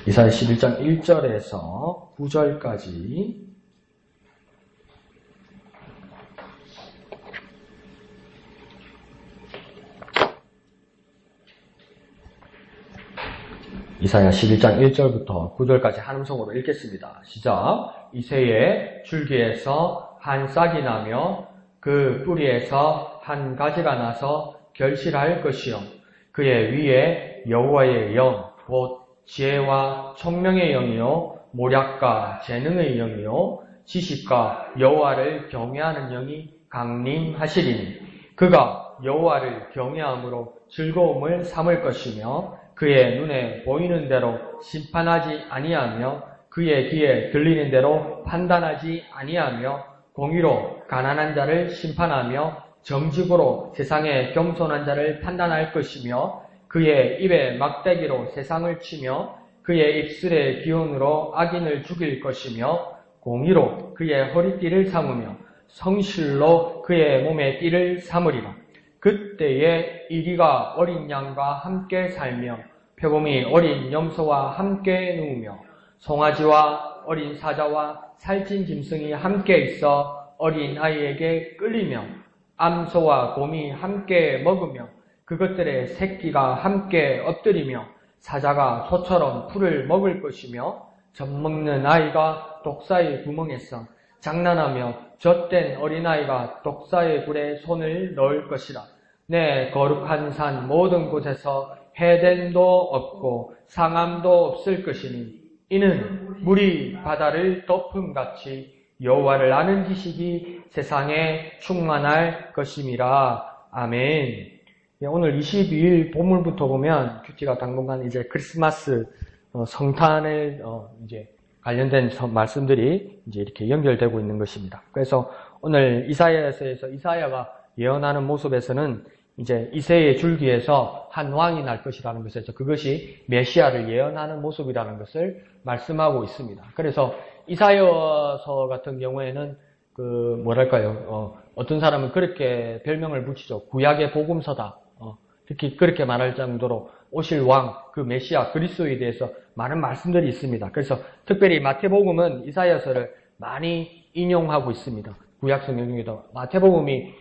이사야 11장 1절에서 9절까지 이사야 11장 1절부터 9절까지 한음성으로 읽겠습니다. 시작. 이새의 줄기에서 한 싹이 나며 그 뿌리에서 한 가지가 나서 결실할 것이요. 그의 위에 여호와의 영, 곧 지혜와 총명의 영이요, 모략과 재능의 영이요, 지식과 여호와를 경외하는 영이 강림하시리니 그가 여호와를 경외함으로 즐거움을 삼을 것이며 그의 눈에 보이는 대로 심판하지 아니하며 그의 귀에 들리는 대로 판단하지 아니하며 공의로 가난한 자를 심판하며 정직으로 세상에 겸손한 자를 판단할 것이며 그의 입에 막대기로 세상을 치며 그의 입술의 기운으로 악인을 죽일 것이며 공의로 그의 허리띠를 삼으며 성실로 그의 몸의 띠를 삼으리라. 그때에 이리가 어린 양과 함께 살며 표범이 어린 염소와 함께 누우며 송아지와 어린 사자와 살찐 짐승이 함께 있어 어린 아이에게 끌리며 암소와 곰이 함께 먹으며 그것들의 새끼가 함께 엎드리며 사자가 소처럼 풀을 먹을 것이며 젖먹는 아이가 독사의 구멍에서 장난하며 젖된 어린아이가 독사의 굴에 손을 넣을 것이라. 내 거룩한 산 모든 곳에서 해됨도 없고 상함도 없을 것이니 이는 물이 바다를 덮음같이 여호와를 아는 지식이 세상에 충만할 것임이라. 아멘. 오늘 22일 본문부터 보면 큐티가 당분간 이제 크리스마스 성탄을 이제 관련된 말씀들이 이제 이렇게 연결되고 있는 것입니다. 그래서 오늘 이사야서에서 이사야가 예언하는 모습에서는 이제 이새의 줄기에서 한 왕이 날 것이라는 것에서 그것이 메시아를 예언하는 모습이라는 것을 말씀하고 있습니다. 그래서 이사야서 같은 경우에는 어떤 사람은 그렇게 별명을 붙이죠. 구약의 복음서다. 특히 그렇게 말할 정도로 오실 왕, 그 메시아 그리스도에 대해서 많은 말씀들이 있습니다. 그래서 특별히 마태복음은 이사야서를 많이 인용하고 있습니다. 구약 성경 중에도 마태복음이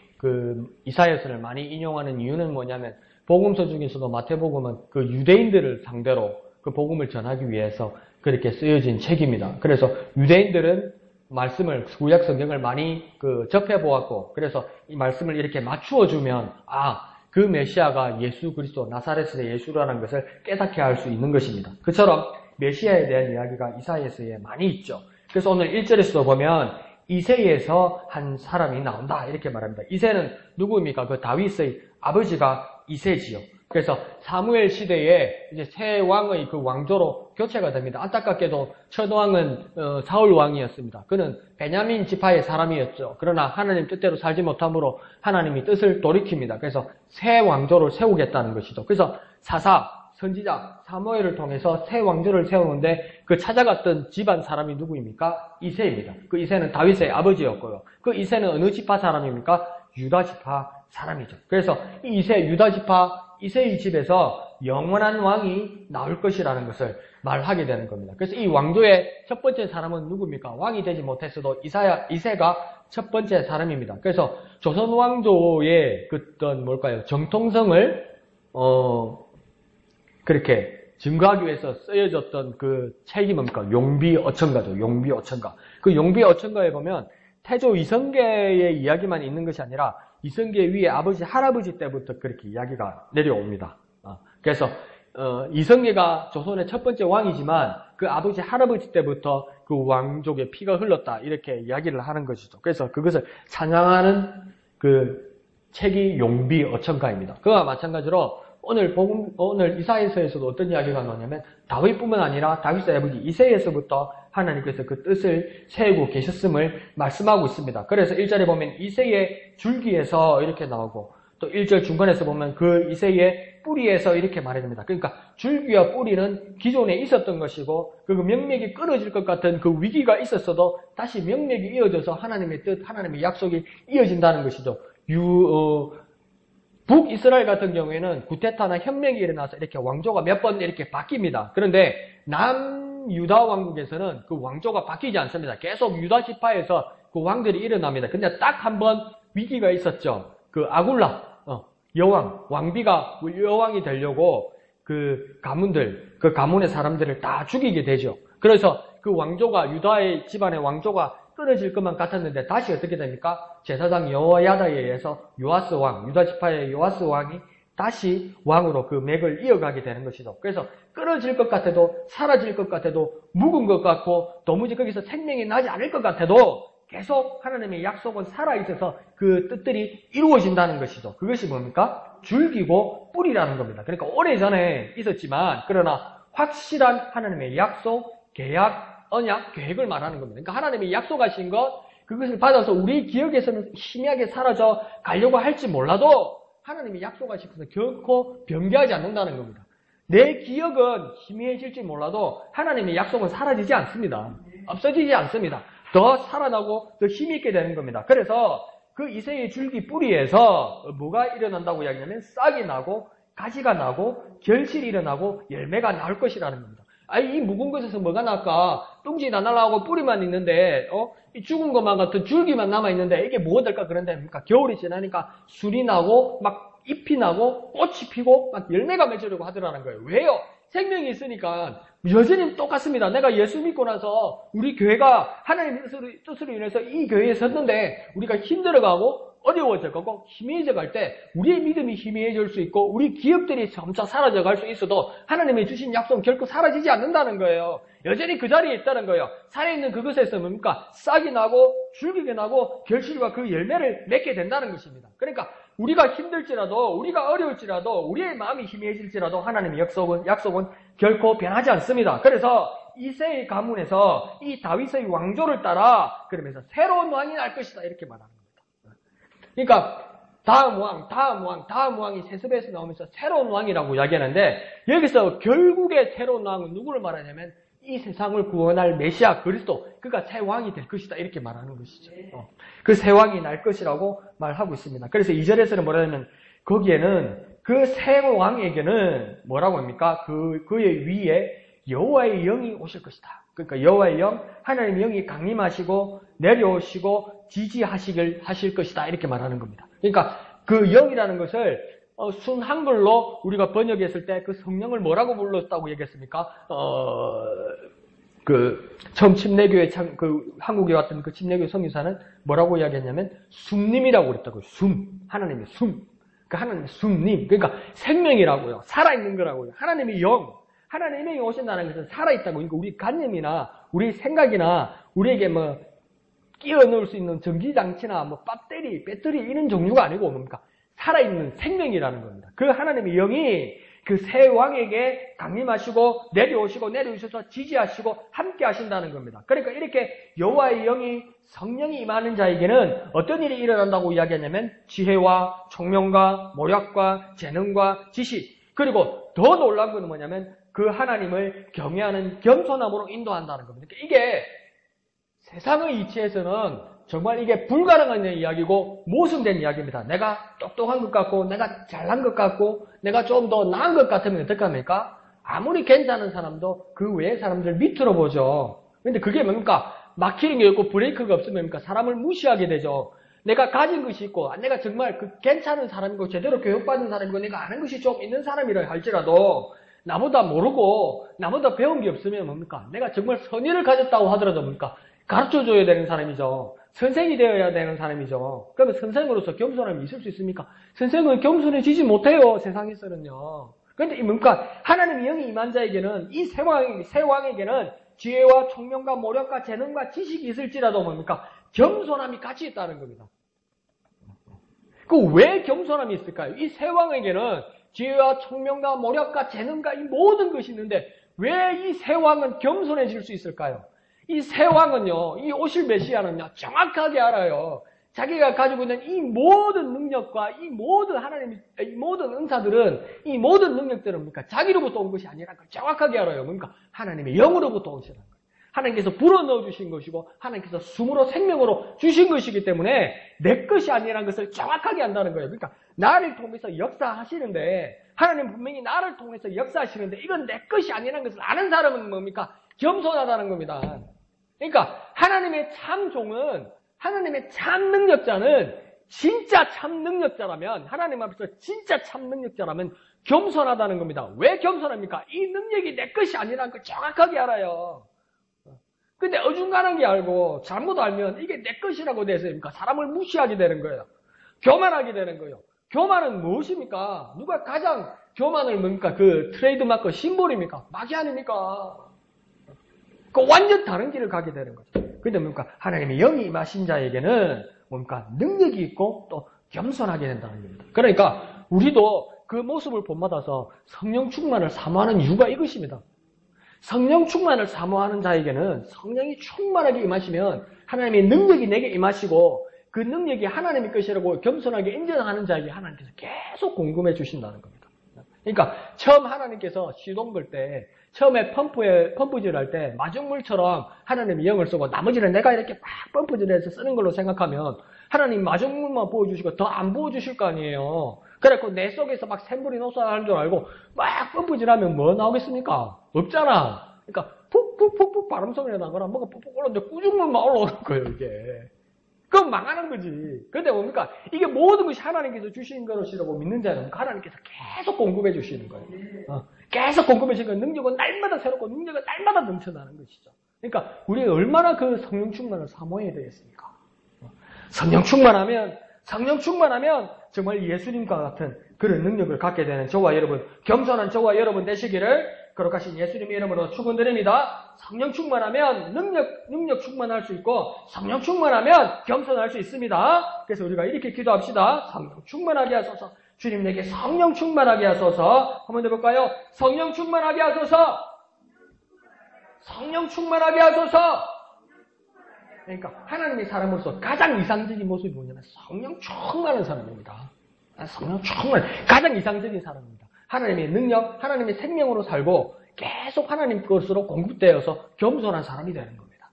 이사야서를 많이 인용하는 이유는 뭐냐면 복음서 중에서도 마태복음은 그 유대인들을 상대로 그 복음을 전하기 위해서 그렇게 쓰여진 책입니다. 그래서 유대인들은 말씀을 구약 성경을 많이 접해보았고 그래서 이 말씀을 이렇게 맞추어 주면 그 메시아가 예수 그리스도 나사렛의 예수라는 것을 깨닫게 할 수 있는 것입니다. 그처럼 메시아에 대한 이야기가 이사야서에 많이 있죠. 그래서 오늘 1절에서도 보면 이새에서 한 사람이 나온다 이렇게 말합니다. 이새는 누구입니까? 그 다윗의 아버지가 이새지요. 그래서 사무엘 시대에 이제 새 왕의 그 왕조로 교체가 됩니다. 안타깝게도 첫 왕은 사울 왕이었습니다. 그는 베냐민 지파의 사람이었죠. 그러나 하나님 뜻대로 살지 못함으로 하나님이 뜻을 돌이킵니다. 그래서 새 왕조를 세우겠다는 것이죠. 그래서 선지자 사무엘을 통해서 새 왕조를 세우는데 그 찾아갔던 집안 사람이 누구입니까? 이새입니다. 그 이새는 다윗의 아버지였고요. 그 이새는 어느 지파 사람입니까? 유다 지파 사람이죠. 그래서 이 이새 유다 지파 이새의 집에서 영원한 왕이 나올 것이라는 것을 말하게 되는 겁니다. 그래서 이 왕조의 첫 번째 사람은 누구입니까? 왕이 되지 못했어도 이새가 첫 번째 사람입니다. 그래서 조선 왕조의 정통성을 그렇게 증거하기 위해서 쓰여졌던 그 책이 뭡니까? 용비어천가죠. 용비어천가. 그 용비어천가에 보면 태조 이성계의 이야기만 있는 것이 아니라 이성계 위에 아버지, 할아버지 때부터 그렇게 이야기가 내려옵니다. 그래서 이성계가 조선의 첫 번째 왕이지만 그 아버지, 할아버지 때부터 그 왕족의 피가 흘렀다 이렇게 이야기를 하는 것이죠. 그래서 그것을 찬양하는 그 책이 용비어천가입니다. 그와 마찬가지로 오늘 이사야서에서도 어떤 이야기가 나오냐면 다윗뿐만 아니라 다윗의 아버지 이새에서부터 하나님께서 그 뜻을 세우고 계셨음을 말씀하고 있습니다. 그래서 1절에 보면 이새의 줄기에서 이렇게 나오고 또 1절 중간에서 보면 그 이새의 뿌리에서 이렇게 말해줍니다. 그러니까 줄기와 뿌리는 기존에 있었던 것이고 그 명맥이 끊어질 것 같은 그 위기가 있었어도 다시 명맥이 이어져서 하나님의 뜻, 하나님의 약속이 이어진다는 것이죠. 북이스라엘 같은 경우에는 구테타나 혁명이 일어나서 이렇게 왕조가 몇 번 이렇게 바뀝니다. 그런데 남유다 왕국에서는 그 왕조가 바뀌지 않습니다. 계속 유다 지파에서 그 왕들이 일어납니다. 근데 딱 한 번 위기가 있었죠. 그 아굴라 여왕, 왕비가 여왕이 되려고 그 가문의 사람들을 다 죽이게 되죠. 그래서 그 왕조가 유다의 집안의 왕조가 끊어질 것만 같았는데 다시 어떻게 됩니까? 제사장 여호야다에 의해서 요아스 왕, 유다 지파의 요아스 왕이 다시 왕으로 그 맥을 이어가게 되는 것이죠. 그래서 끊어질 것 같아도, 사라질 것 같아도, 묵은 것 같고 도무지 거기서 생명이 나지 않을 것 같아도 계속 하나님의 약속은 살아있어서 그 뜻들이 이루어진다는 것이죠. 그것이 뭡니까? 줄기고 뿌리라는 겁니다. 그러니까 오래전에 있었지만 그러나 확실한 하나님의 약속, 계약, 언약, 계획을 말하는 겁니다. 그러니까 하나님이 약속하신 것, 그것을 받아서 우리 기억에서는 희미하게 사라져 가려고 할지 몰라도 하나님이 약속하신 것은 결코 변개하지 않는다는 겁니다. 내 기억은 희미해질지 몰라도 하나님의 약속은 사라지지 않습니다. 없어지지 않습니다. 더 살아나고 더 힘이 있게 되는 겁니다. 그래서 그 이새의 줄기 뿌리에서 뭐가 일어난다고 이야기하면 싹이 나고 가지가 나고 결실이 일어나고 열매가 나올 것이라는 겁니다. 이 묵은 것에서 뭐가 날까? 뚱지 다 날아가고 뿌리만 있는데 이 죽은 것만 같은 줄기만 남아있는데 이게 뭐가 될까? 그런데 그러니까 겨울이 지나니까 술이 나고 막 잎이 나고 꽃이 피고 막 열매가 맺으려고 하더라는 거예요. 왜요? 생명이 있으니까 여전히 똑같습니다. 내가 예수 믿고 나서 우리 교회가 하나님의 뜻으로 인해서 이 교회에 섰는데 우리가 힘들어가고 어려워져 가고 희미해져 갈 때 우리의 믿음이 희미해질 수 있고 우리 기억들이 점차 사라져 갈 수 있어도 하나님이 주신 약속은 결코 사라지지 않는다는 거예요. 여전히 그 자리에 있다는 거예요. 살아있는 그것에서 뭡니까? 싹이 나고 줄기가 나고 결실과 그 열매를 맺게 된다는 것입니다. 그러니까 우리가 힘들지라도 우리가 어려울지라도 우리의 마음이 희미해질지라도 하나님의 약속은 결코 변하지 않습니다. 그래서 이새의 가문에서 이 다윗의 왕조를 따라 그러면서 새로운 왕이 날 것이다 이렇게 말하는 겁니다. 그러니까 다음 왕이 세습에서 나오면서 새로운 왕이라고 이야기하는데 여기서 결국에 새로운 왕은 누구를 말하냐면 이 세상을 구원할 메시아 그리스도 그가 새 왕이 될 것이다 이렇게 말하는 것이죠. 그 새 왕이 날 것이라고 말하고 있습니다. 그래서 2절에서는 뭐라냐면 거기에는 그 새 왕에게는 뭐라고 합니까? 그의 위에 여호와의 영이 오실 것이다. 그러니까 여호와의 영, 하나님의 영이 강림하시고 내려오시고 하실 것이다 이렇게 말하는 겁니다. 그러니까 그 영이라는 것을 순 한글로 우리가 번역했을 때 그 성령을 뭐라고 불렀다고 얘기했습니까? 처음 침례교회 한국에 왔던 그 침례교회 성교사는 뭐라고 이야기했냐면 숨님이라고 그랬다고요. 하나님의 숨. 그 하나님의 숨님. 그러니까 생명이라고요. 살아있는 거라고요. 하나님의 영. 하나님의 영이 오신다는 것은 살아있다고. 그러니까 우리 관념이나 우리 생각이나 우리에게 끼워 넣을 수 있는 전기장치나 배터리 이런 종류가 아니고 뭡니까? 살아있는 생명이라는 겁니다. 그 하나님의 영이 그 새 왕에게 강림하시고 내려오셔서 지지하시고 함께 하신다는 겁니다. 그러니까 이렇게 여호와의 영이 성령이 임하는 자에게는 어떤 일이 일어난다고 이야기하냐면 지혜와 총명과 모략과 재능과 지식 그리고 더 놀라운 것은 뭐냐면 그 하나님을 경외하는 겸손함으로 인도한다는 겁니다. 그러니까 이게 세상의 이치에서는 정말 이게 불가능한 이야기고 모순된 이야기입니다. 내가 똑똑한 것 같고 내가 잘난 것 같고 내가 좀 더 나은 것 같으면 어떡 합니까? 아무리 괜찮은 사람도 그 외의 사람들 밑으로 보죠. 근데 그게 뭡니까? 막히는 게 없고 브레이크가 없으면 뭡니까? 사람을 무시하게 되죠. 내가 가진 것이 있고 내가 정말 괜찮은 사람이고 제대로 교육받은 사람이고 내가 아는 것이 좀 있는 사람이라 할지라도 나보다 모르고 나보다 배운 게 없으면 뭡니까? 내가 정말 선의를 가졌다고 하더라도 뭡니까? 가르쳐줘야 되는 사람이죠. 선생이 되어야 되는 사람이죠. 그러면 선생으로서 겸손함이 있을 수 있습니까? 선생은 겸손해지지 못해요. 세상에서는요. 그런데 뭡니까? 하나님의 영이 임한 자에게는 이 새 왕에게는 지혜와 총명과 모략과 재능과 지식이 있을지라도 뭡니까? 겸손함이 같이 있다는 겁니다. 왜 겸손함이 있을까요? 이 새 왕에게는 지혜와 총명과 모략과 재능과 이 모든 것이 있는데 왜 이 새 왕은 겸손해질 수 있을까요? 이 새 왕은요, 이 오실 메시아는요, 정확하게 알아요. 자기가 가지고 있는 이 모든 능력과 이 모든 은사들은, 이 모든 능력들은 뭡니까? 자기로부터 온 것이 아니라 정확하게 알아요. 뭡니까? 하나님의 영으로부터 오시는 거예요. 하나님께서 불어넣어 주신 것이고 하나님께서 숨으로 생명으로 주신 것이기 때문에 내 것이 아니라는 것을 정확하게 안다는 거예요. 그러니까 나를 통해서 역사하시는데 하나님 분명히 나를 통해서 역사하시는데 이건 내 것이 아니라는 것을 아는 사람은 뭡니까? 겸손하다는 겁니다. 그러니까 하나님의 참 종은 하나님의 참 능력자는 진짜 참 능력자라면 하나님 앞에서 진짜 참 능력자라면 겸손하다는 겁니다. 왜 겸손합니까? 이 능력이 내 것이 아니라는 걸 정확하게 알아요. 근데 어중간한 게 알고 잘못 알면 이게 내 것이라고 돼서입니까? 사람을 무시하게 되는 거예요. 교만하게 되는 거예요. 교만은 무엇입니까? 누가 가장 교만을 뭡니까? 그 트레이드마크 심볼입니까? 마귀 아닙니까? 그 완전 다른 길을 가게 되는 거죠. 근데 뭡니까? 하나님의 영이 임하신 자에게는 뭡니까? 능력이 있고 또 겸손하게 된다는 겁니다. 그러니까 우리도 그 모습을 본받아서 성령 충만을 사모하는 이유가 이것입니다. 성령 충만을 사모하는 자에게는 성령이 충만하게 임하시면 하나님의 능력이 내게 임하시고 그 능력이 하나님의 것이라고 겸손하게 인정하는 자에게 하나님께서 계속 공급해 주신다는 겁니다. 그러니까 처음 하나님께서 시동 걸 때 처음에 펌프질 할 때 마중물처럼 하나님의 영을 쓰고 나머지는 내가 이렇게 막 펌프질해서 쓰는 걸로 생각하면 하나님 마중물만 부어주시고 더 안 부어주실 거 아니에요. 그래갖고 내 속에서 막 샘물이 녹아나는 줄 알고 막 펌프질하면 뭐 나오겠습니까? 없잖아. 그러니까 푹푹푹푹 바람 소리가 나거나 뭐가 푹푹 올라오는데 꾸중물만 올라오는 거예요 이게. 그럼 망하는 거지. 근데 뭡니까? 이게 모든 것이 하나님께서 주신 것이라고 믿는 자는 하나님께서 계속 공급해 주시는 거예요. 계속 공급해 주시는 거예요. 능력은 날마다 새롭고 능력은 날마다 넘쳐나는 것이죠. 그러니까 우리가 얼마나 그 성령 충만을 사모해야 되겠습니까? 성령 충만하면 정말 예수님과 같은 그런 능력을 갖게 되는 저와 여러분, 겸손한 저와 여러분 되시기를 거룩하신 예수님의 이름으로 축원드립니다. 성령 충만하면 능력 충만할 수 있고 성령 충만하면 겸손할 수 있습니다. 그래서 우리가 이렇게 기도합시다. 성령 충만하게 하소서. 주님 내게 성령 충만하게 하소서. 한번 해볼까요? 성령 충만하게 하소서. 성령 충만하게 하소서. 그러니까 하나님의 사람으로서 가장 이상적인 모습이 뭐냐면 성령 충만한 사람입니다. 성령 충만, 가장 이상적인 사람입니다. 하나님의 능력, 하나님의 생명으로 살고 계속 하나님 것으로 공급되어서 겸손한 사람이 되는 겁니다.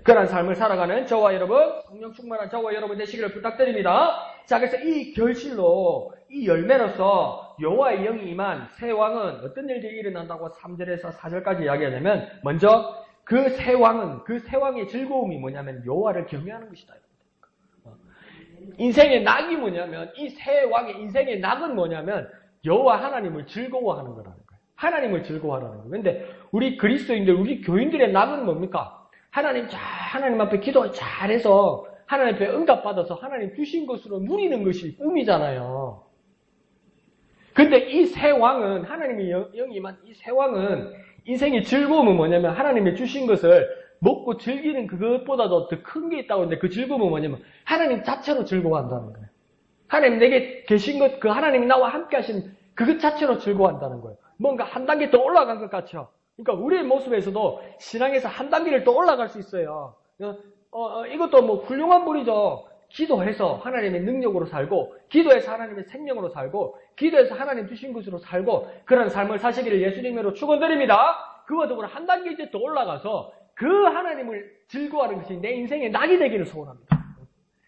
그런 삶을 살아가는 저와 여러분, 성령 충만한 저와 여러분 되시기를 부탁드립니다. 자, 그래서 이 결실로, 이 열매로서 여호와의 영이 임한 새 왕은 어떤 일들이 일어난다고 3절에서 4절까지 이야기하냐면 먼저 그 새 왕의 즐거움이 뭐냐면 여호와를 경외하는 것이다. 인생의 낙이 뭐냐면 이 새 왕의 인생의 낙은 뭐냐면 여호와 하나님을 즐거워하는 거라는 거예요. 하나님을 즐거워하라는 거예요. 그런데 우리 그리스도인들, 우리 교인들의 낙은 뭡니까? 하나님 앞에 기도 잘해서 하나님 앞에 응답받아서 하나님 주신 것으로 누리는 것이 꿈이잖아요. 근데 이 새 왕은 하나님의 영이 임한 이 새 왕은 인생의 즐거움은 뭐냐면 하나님이 주신 것을 먹고 즐기는 그것보다도 더 큰 게 있다고 하는데 그 즐거움은 뭐냐면 하나님 자체로 즐거워한다는 거예요. 하나님 내게 계신 것, 그 하나님이 나와 함께 하신 그것 자체로 즐거워한다는 거예요. 뭔가 한 단계 더 올라간 것 같죠. 그러니까 우리의 모습에서도 신앙에서 한 단계를 더 올라갈 수 있어요. 이것도 뭐 훌륭한 분이죠. 기도해서 하나님의 능력으로 살고, 기도해서 하나님의 생명으로 살고, 기도해서 하나님 주신 것으로 살고, 그런 삶을 사시기를 예수님으로 축원드립니다. 그와 더불어 한 단계 이제 더 올라가서 그 하나님을 즐거워하는 것이 내 인생의 낙이 되기를 소원합니다.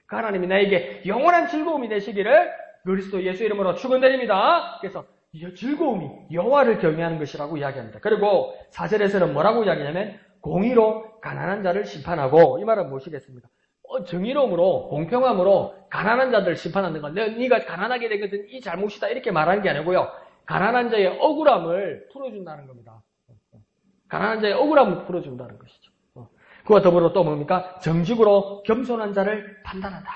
그 하나님이 나에게 영원한 즐거움이 되시기를 그리스도 예수 이름으로 축원드립니다. 그래서 이 즐거움이 여호와를 경외하는 것이라고 이야기합니다. 그리고 4절에서는 뭐라고 이야기하냐면 공의로 가난한 자를 심판하고, 이 말은 무엇이겠습니까? 정의로움으로, 공평함으로 가난한 자들을 심판하는 것. 네가 가난하게 된 것은 이 잘못이다 이렇게 말하는 게 아니고요. 가난한 자의 억울함을 풀어준다는 겁니다. 가난한 자의 억울함을 풀어준다는 것이죠. 그와 더불어 또 뭡니까? 정직으로 겸손한 자를 판단한다.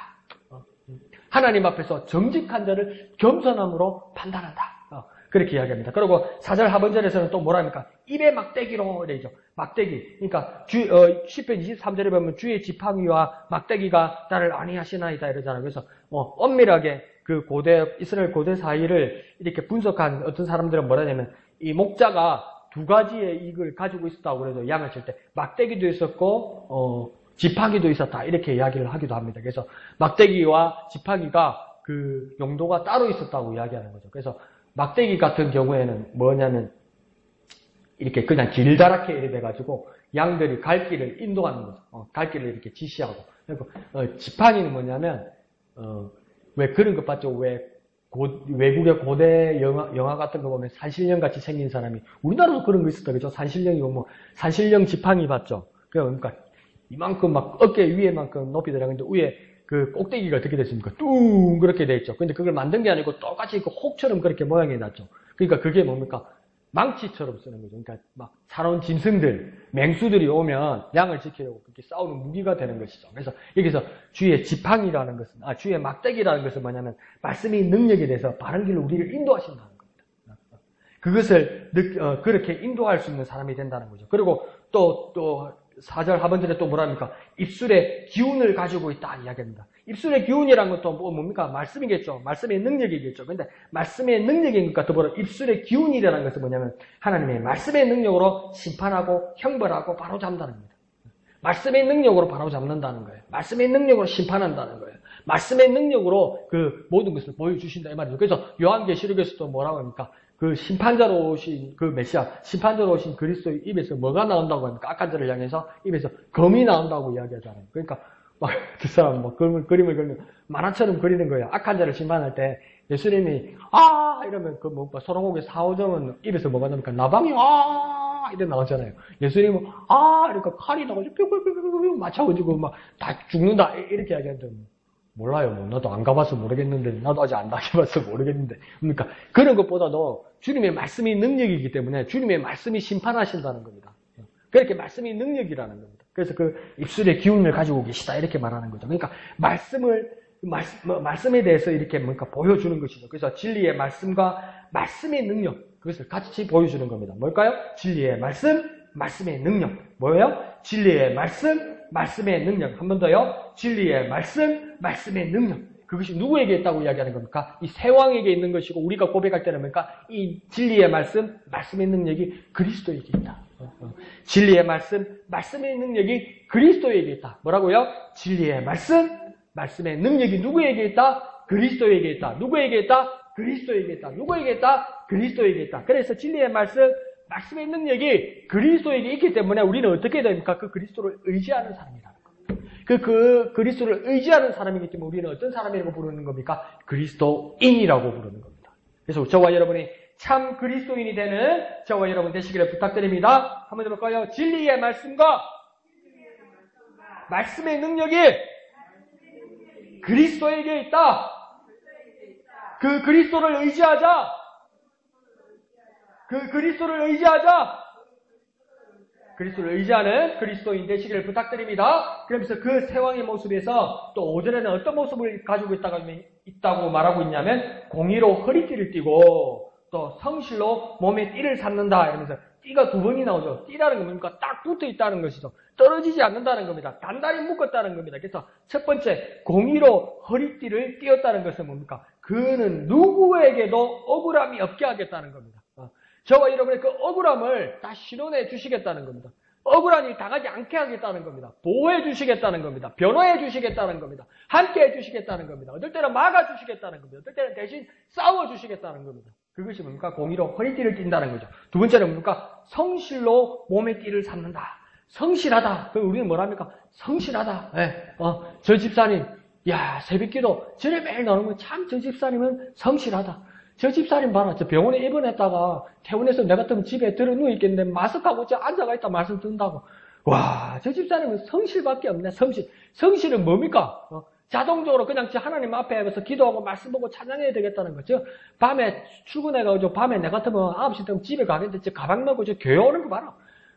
하나님 앞에서 정직한 자를 겸손함으로 판단한다. 그렇게 이야기합니다. 그리고 4절 하반절에서는 또 뭐라 합니까? 입에 막대기로 이래죠. 막대기. 그러니까 시편 23절에 보면 주의 지팡이와 막대기가 나를 안위하시나이다 이러잖아요. 그래서 엄밀하게 그 이스라엘 고대 사이를 이렇게 분석한 어떤 사람들은 뭐라 하냐면 이 목자가 두 가지의 이익을 가지고 있었다고 그래서 양을 칠 때 막대기도 있었고 지팡이도 있었다 이렇게 이야기를 하기도 합니다. 그래서 막대기와 지팡이가 그 용도가 따로 있었다고 이야기하는 거죠. 그래서 막대기 같은 경우에는 뭐냐면 이렇게 그냥 길다랗게 이렇게 돼가지고 양들이 갈 길을 인도하는 거죠. 갈 길을 이렇게 지시하고. 그리고 지팡이는 뭐냐면 왜 그런 것 봤죠? 왜 외국의 고대 영화 같은 거 보면 산신령 같이 생긴 사람이 우리나라도 그런 거 있었다 그죠? 산신령이고 뭐 산신령 지팡이 봤죠? 그러니까 이만큼 막 어깨 위에만큼 높이 들어가는데 위에 그 꼭대기가 어떻게 됐습니까? 뚱 그렇게 돼 있죠. 근데 그걸 만든 게 아니고 똑같이 그 혹처럼 그렇게 모양이 났죠. 그러니까 그게 뭡니까? 망치처럼 쓰는 거죠. 그러니까 막 살아온 짐승들, 맹수들이 오면 양을 지키려고 그렇게 싸우는 무기가 되는 것이죠. 그래서 여기서 주의 지팡이라는 것은, 주의 막대기라는 것은 뭐냐면 말씀의 능력에 대해서 바른 길로 우리를 인도하신다는 겁니다. 그것을 그렇게 인도할 수 있는 사람이 된다는 거죠. 그리고 또 4절 하반절에 또 뭐랍니까? 입술의 기운을 가지고 있다 이야기합니다. 입술의 기운이라는 것도 뭡니까? 말씀이겠죠. 말씀의 능력이겠죠. 근데 말씀의 능력인 것과 더불어 입술의 기운이라는 것은 뭐냐면 하나님의 말씀의 능력으로 심판하고 형벌하고 바로잡는다는 겁니다. 말씀의 능력으로 바로잡는다는 거예요. 말씀의 능력으로 심판한다는 거예요. 말씀의 능력으로 그 모든 것을 보여주신다 이 말이죠. 그래서 요한계시록에서도 뭐라고 합니까? 그 심판자로 오신 그 메시아, 심판자로 오신 그리스도의 입에서 뭐가 나온다고 합니까? 악한자를 향해서 입에서 검이 나온다고 이야기하잖아요. 그러니까 막 그 사람 뭐 그림을 그리면 만화처럼 그리는 거예요. 악한자를 심판할 때 예수님이 이러면 그 뭐 소롱옥의 4, 5점은 입에서 뭐가 나옵니까? 나방이 이래 나오잖아요. 예수님은 이렇게 칼이 나가지고 뿅뿅뿅뿅뿅 맞춰가지고 막 다 죽는다 이렇게 이야기하는데 몰라요. 뭐 나도 안 가봐서 모르겠는데 나도 아직 안 당해봐서 모르겠는데 그러니까 그런 것보다도 주님의 말씀이 능력이기 때문에 주님의 말씀이 심판하신다는 겁니다. 그렇게 말씀이 능력이라는 겁니다. 그래서 그 입술의 기운을 가지고 계시다 이렇게 말하는 거죠. 그러니까 말씀에 대해서 이렇게 뭔가 보여주는 것이죠. 그래서 진리의 말씀과 말씀의 능력 그것을 같이 보여주는 겁니다. 뭘까요? 진리의 말씀, 말씀의 능력. 뭐예요? 진리의 말씀, 말씀의 능력. 한 번 더요. 진리의 말씀, 말씀의 능력. 그것이 누구에게 있다고 이야기하는 겁니까? 이 세왕에게 있는 것이고 우리가 고백할 때는 뭡니까? 이 진리의 말씀, 말씀의 능력이 그리스도에게 있다. 진리의 말씀, 말씀의 능력이 그리스도에게 있다. 뭐라고요? 진리의 말씀, 말씀의 능력이 누구에게 있다? 그리스도에게 있다. 누구에게 있다? 그리스도에게 있다. 누구에게 있다? 그리스도에게 있다. 그래서 진리의 말씀, 말씀의 능력이 그리스도에게 있기 때문에 우리는 어떻게 됩니까? 그 그리스도를 의지하는 사람이라는 겁니다. 그 그리스도를 의지하는 사람이기 때문에 우리는 어떤 사람이라고 부르는 겁니까? 그리스도인이라고 부르는 겁니다. 그래서 저와 여러분이 참 그리스도인이 되는 저와 여러분 되시기를 부탁드립니다. 한번 해볼까요? 진리의 말씀과 말씀의 능력이 그리스도에게 있다. 그 그리스도를 의지하자. 그 그리스도를 의지하자. 그리스도를 의지하는 그리스도인 되시기를 부탁드립니다. 그러면서 그 세왕의 모습에서 또 5절에는 어떤 모습을 가지고 있다고 말하고 있냐면 공의로 허리띠를 띠고 또 성실로 몸에 띠를 삼는다 이러면서 띠가 두 번이 나오죠. 띠라는 건 뭡니까? 딱 붙어 있다는 것이죠. 떨어지지 않는다는 겁니다. 단단히 묶었다는 겁니다. 그래서 첫 번째 공의로 허리띠를 띄었다는 것은 뭡니까? 그는 누구에게도 억울함이 없게 하겠다는 겁니다. 저와 여러분의 그 억울함을 다 실현해 주시겠다는 겁니다. 억울한 일 당하지 않게 하겠다는 겁니다. 보호해 주시겠다는 겁니다. 변호해 주시겠다는 겁니다. 함께 해 주시겠다는 겁니다. 어떨 때는 막아 주시겠다는 겁니다. 어떨 때는 대신 싸워 주시겠다는 겁니다. 그것이 뭡니까? 공의로 허리띠를 띈다는 거죠. 두 번째는 뭡니까? 성실로 몸의 띠를 삼는다. 성실하다. 그럼 우리는 뭐랍니까? 성실하다. 저 집사님, 새벽기도 전에 매일 나오는 건 참 저 집사님은 성실하다. 저 집사님 봐라. 저 병원에 입원했다가 퇴원해서 내가 같으면 집에 들어 누워 있겠는데 마스크하고 저 앉아가 있다 말씀 듣는다고. 와, 저 집사님은 성실밖에 없네. 성실은 뭡니까? 자동적으로 그냥 하나님 앞에 가서 기도하고 말씀 보고 찬양해야 되겠다는 거죠. 밤에 출근해가지고 밤에 내 같으면 9시 되면 집에 가겠는데 저 가방 메고 저 교회 오는 거 봐라.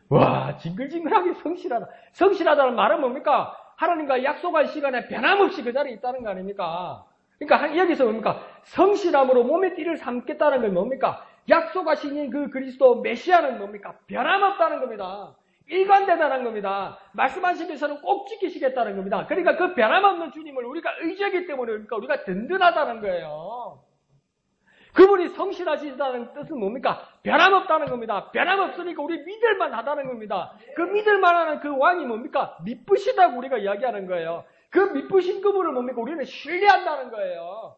와, 징글징글하게 성실하다. 성실하다는 말은 뭡니까? 하나님과 약속할 시간에 변함없이 그 자리에 있다는 거 아닙니까? 그러니까 여기서 뭡니까? 성실함으로 몸의 띠를 삼겠다는 건 뭡니까? 약속하신 그 그리스도 메시아는 뭡니까? 변함없다는 겁니다. 일관되다는 겁니다. 말씀하신 것처럼 꼭 지키시겠다는 겁니다. 그러니까 그 변함없는 주님을 우리가 의지하기 때문에 우리가 든든하다는 거예요. 그분이 성실하시다는 뜻은 뭡니까? 변함없다는 겁니다. 변함없으니까 우리 믿을만 하다는 겁니다. 그 믿을만 하는 그 왕이 뭡니까? 미쁘시다고 우리가 이야기하는 거예요. 그 미쁘신 그분을 뭡니까? 우리는 신뢰한다는 거예요.